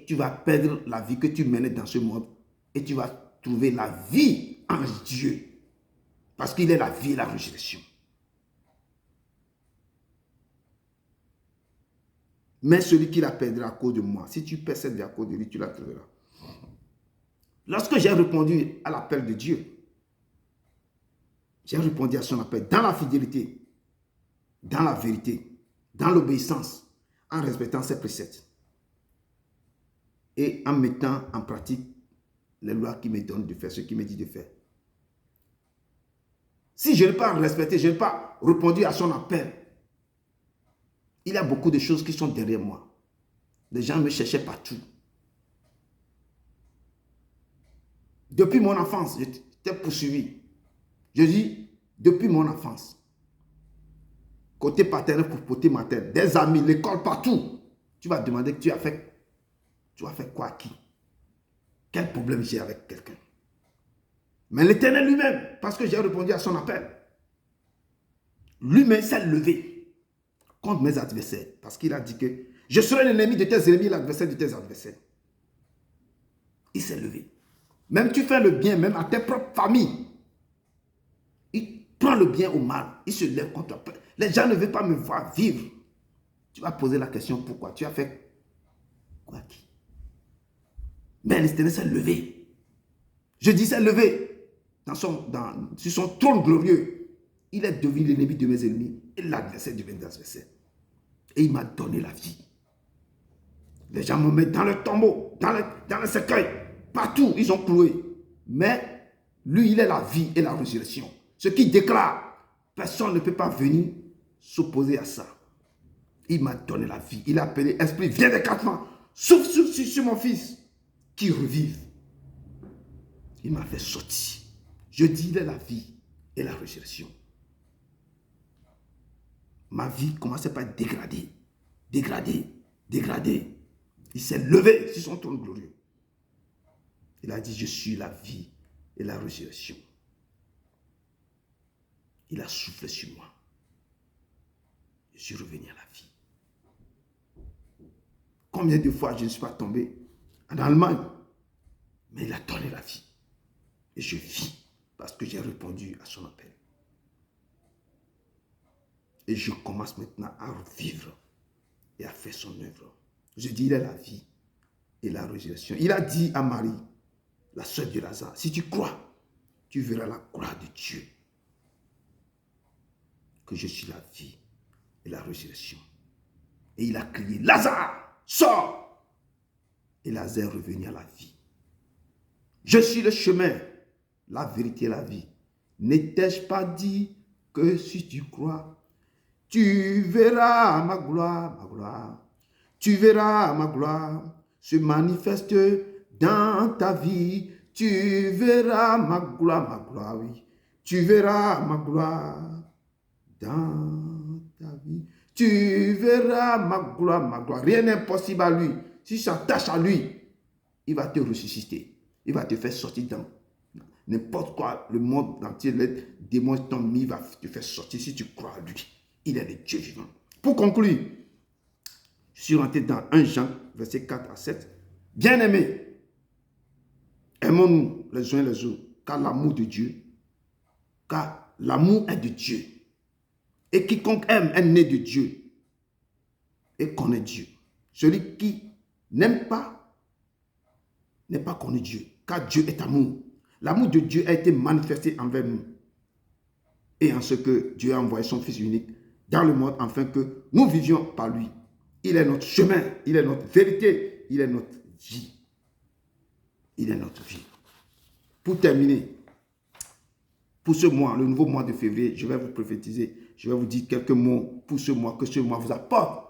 tu vas perdre la vie que tu menais dans ce monde. Et tu vas trouver la vie en Dieu. Parce qu'il est la vie et la résurrection. Mais celui qui la perdra à cause de moi, si tu perds cette vie à cause de lui, tu la trouveras. Lorsque j'ai répondu à l'appel de Dieu, j'ai répondu à son appel dans la fidélité, dans la vérité, dans l'obéissance, en respectant ses préceptes et en mettant en pratique les lois qui me donnent de faire ce qu'il me dit de faire. Si je n'ai pas respecté, je n'ai pas répondu à son appel, il y a beaucoup de choses qui sont derrière moi. Les gens me cherchaient partout. Depuis mon enfance, j'étais poursuivi. Je dis, depuis mon enfance, côté paternel pour côté maternel, des amis, l'école, partout, tu vas demander que tu as fait quoi à qui? Quel problème j'ai avec quelqu'un? Mais l'Éternel lui-même, parce que j'ai répondu à son appel, lui-même s'est levé contre mes adversaires. Parce qu'il a dit que je serai l'ennemi de tes ennemis, l'adversaire de tes adversaires. Il s'est levé. Même tu fais le bien, même à tes propres familles. Il prend le bien au mal. Il se lève contre toi. Les gens ne veulent pas me voir vivre. Tu vas poser la question, pourquoi? Tu as fait quoi à qui? Mais l'Éternel s'est levé. Je dis s'est levé sur son trône glorieux. Il est devenu l'ennemi de mes ennemis et l'adversaire de mes adversaires. Et il m'a donné la vie. Les gens me mettent dans le tombeau, dans le cercueil. Partout, ils ont cloué. Mais lui, il est la vie et la résurrection. Ce qui déclare, personne ne peut pas venir s'opposer à ça. Il m'a donné la vie. Il a appelé esprit, viens des quatre vents. Souffle sur mon fils, qui revive. Il m'a fait sortir. Je dis, il est la vie et la résurrection. Ma vie commençait par être dégradée. Dégradée. Il s'est levé sur son trône glorieux. Il a dit, je suis la vie et la résurrection. Il a soufflé sur moi. Je suis revenu à la vie. Combien de fois je ne suis pas tombé en Allemagne, mais il a donné la vie. Et je vis parce que j'ai répondu à son appel. Et je commence maintenant à vivre et à faire son œuvre. Je dis, il est la vie et la résurrection. Il a dit à Marie, la sœur de Lazare, si tu crois, tu verras la gloire de Dieu. Que je suis la vie et la résurrection. Et il a crié, Lazare, sors! Et Lazare est revenu à la vie. Je suis le chemin, la vérité et la vie. N'étais-je pas dit que si tu crois, tu verras ma gloire, tu verras ma gloire se manifeste dans ta vie. Tu verras ma gloire, oui. Tu verras ma gloire dans ta vie. Tu verras ma gloire. Rien n'est impossible à lui. Si tu s'attaches à lui, il va te ressusciter. Il va te faire sortir dans n'importe quoi, le monde entier, les démons t'ont mis, il va te faire sortir si tu crois à lui. Il est le Dieu vivant. Pour conclure, je suis rentré dans 1 Jean, verset 4 à 7. Bien-aimés, aimons-nous les uns les autres, car l'amour est de Dieu. Et quiconque aime est né de Dieu et connaît Dieu. Celui qui n'aime pas n'est pas connu Dieu, car Dieu est amour. L'amour de Dieu a été manifesté envers nous et en ce que Dieu a envoyé son Fils unique dans le monde afin que nous vivions par lui. Il est notre chemin, il est notre vérité, il est notre vie. Il est notre vie. Pour terminer, pour ce mois, le nouveau mois de février, je vais vous prophétiser, je vais vous dire quelques mots pour ce mois, que ce mois vous apporte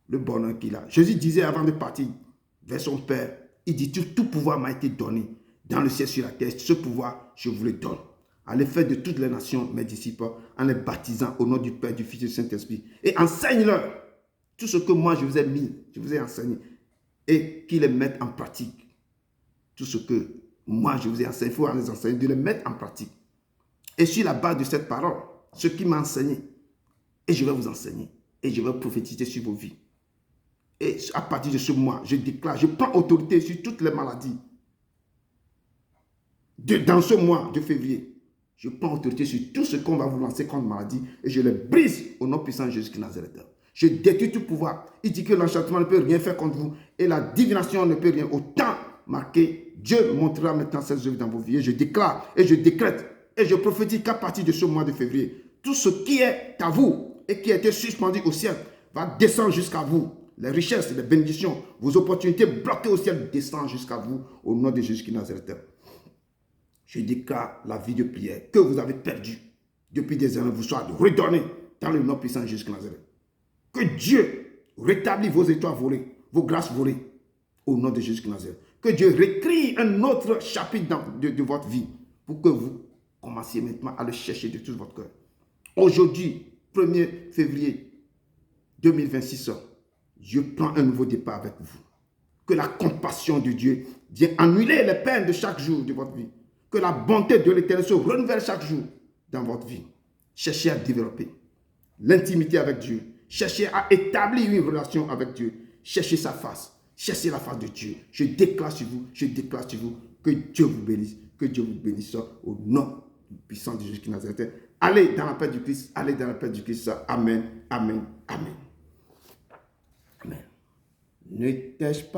le bonheur qu'il a. Jésus disait avant de partir vers son Père, il dit, tout pouvoir m'a été donné dans le ciel sur la terre. Ce pouvoir, je vous le donne. Allez faire de toutes les nations mes disciples en les baptisant au nom du Père, du Fils et du Saint-Esprit. Et enseigne-leur tout ce que moi je vous ai mis, je vous ai enseigné. Et qu'ils les mettent en pratique. Tout ce que moi je vous ai enseigné, il faut les enseigner, de les mettre en pratique. Et sur la base de cette parole, ce qui m'a enseigné, et je vais vous enseigner, et je vais prophétiser sur vos vies. Et à partir de ce mois, je déclare, je prends autorité sur toutes les maladies. Dans ce mois de février, je prends autorité sur tout ce qu'on va vous lancer comme maladie et je les brise au nom puissant de Jésus-Christ Nazareth. Je détruis tout pouvoir. Il dit que l'enchantement ne peut rien faire contre vous et la divination ne peut rien. Autant marqué, Dieu montrera maintenant ses œuvres dans vos vies. Et je déclare et je décrète et je prophétise qu'à partir de ce mois de février, tout ce qui est à vous et qui a été suspendu au ciel va descendre jusqu'à vous. Les richesses, les bénédictions, vos opportunités bloquées au ciel descendent jusqu'à vous au nom de Jésus-Christ Nazareth. Je déclare la vie de prière que vous avez perdue depuis des années vous soit redonnée dans le nom puissant de Jésus-Christ Nazareth. Que Dieu rétablisse vos étoiles volées, vos grâces volées au nom de Jésus-Christ Nazareth. Que Dieu réécrit un autre chapitre de votre vie pour que vous commenciez maintenant à le chercher de tout votre cœur. Aujourd'hui, 1er février 2026, je prends un nouveau départ avec vous. Que la compassion de Dieu vienne annuler les peines de chaque jour de votre vie. Que la bonté de l'Éternel se renouvelle chaque jour dans votre vie. Cherchez à développer l'intimité avec Dieu. Cherchez à établir une relation avec Dieu. Cherchez sa face. Cherchez la face de Dieu. Je déclare sur vous que Dieu vous bénisse. Que Dieu vous bénisse au nom puissant de Jésus-Christ Nazareth. Allez dans la paix du Christ. Allez dans la paix du Christ. Amen. Amen. Amen. Amen. Ne t'ai-je pas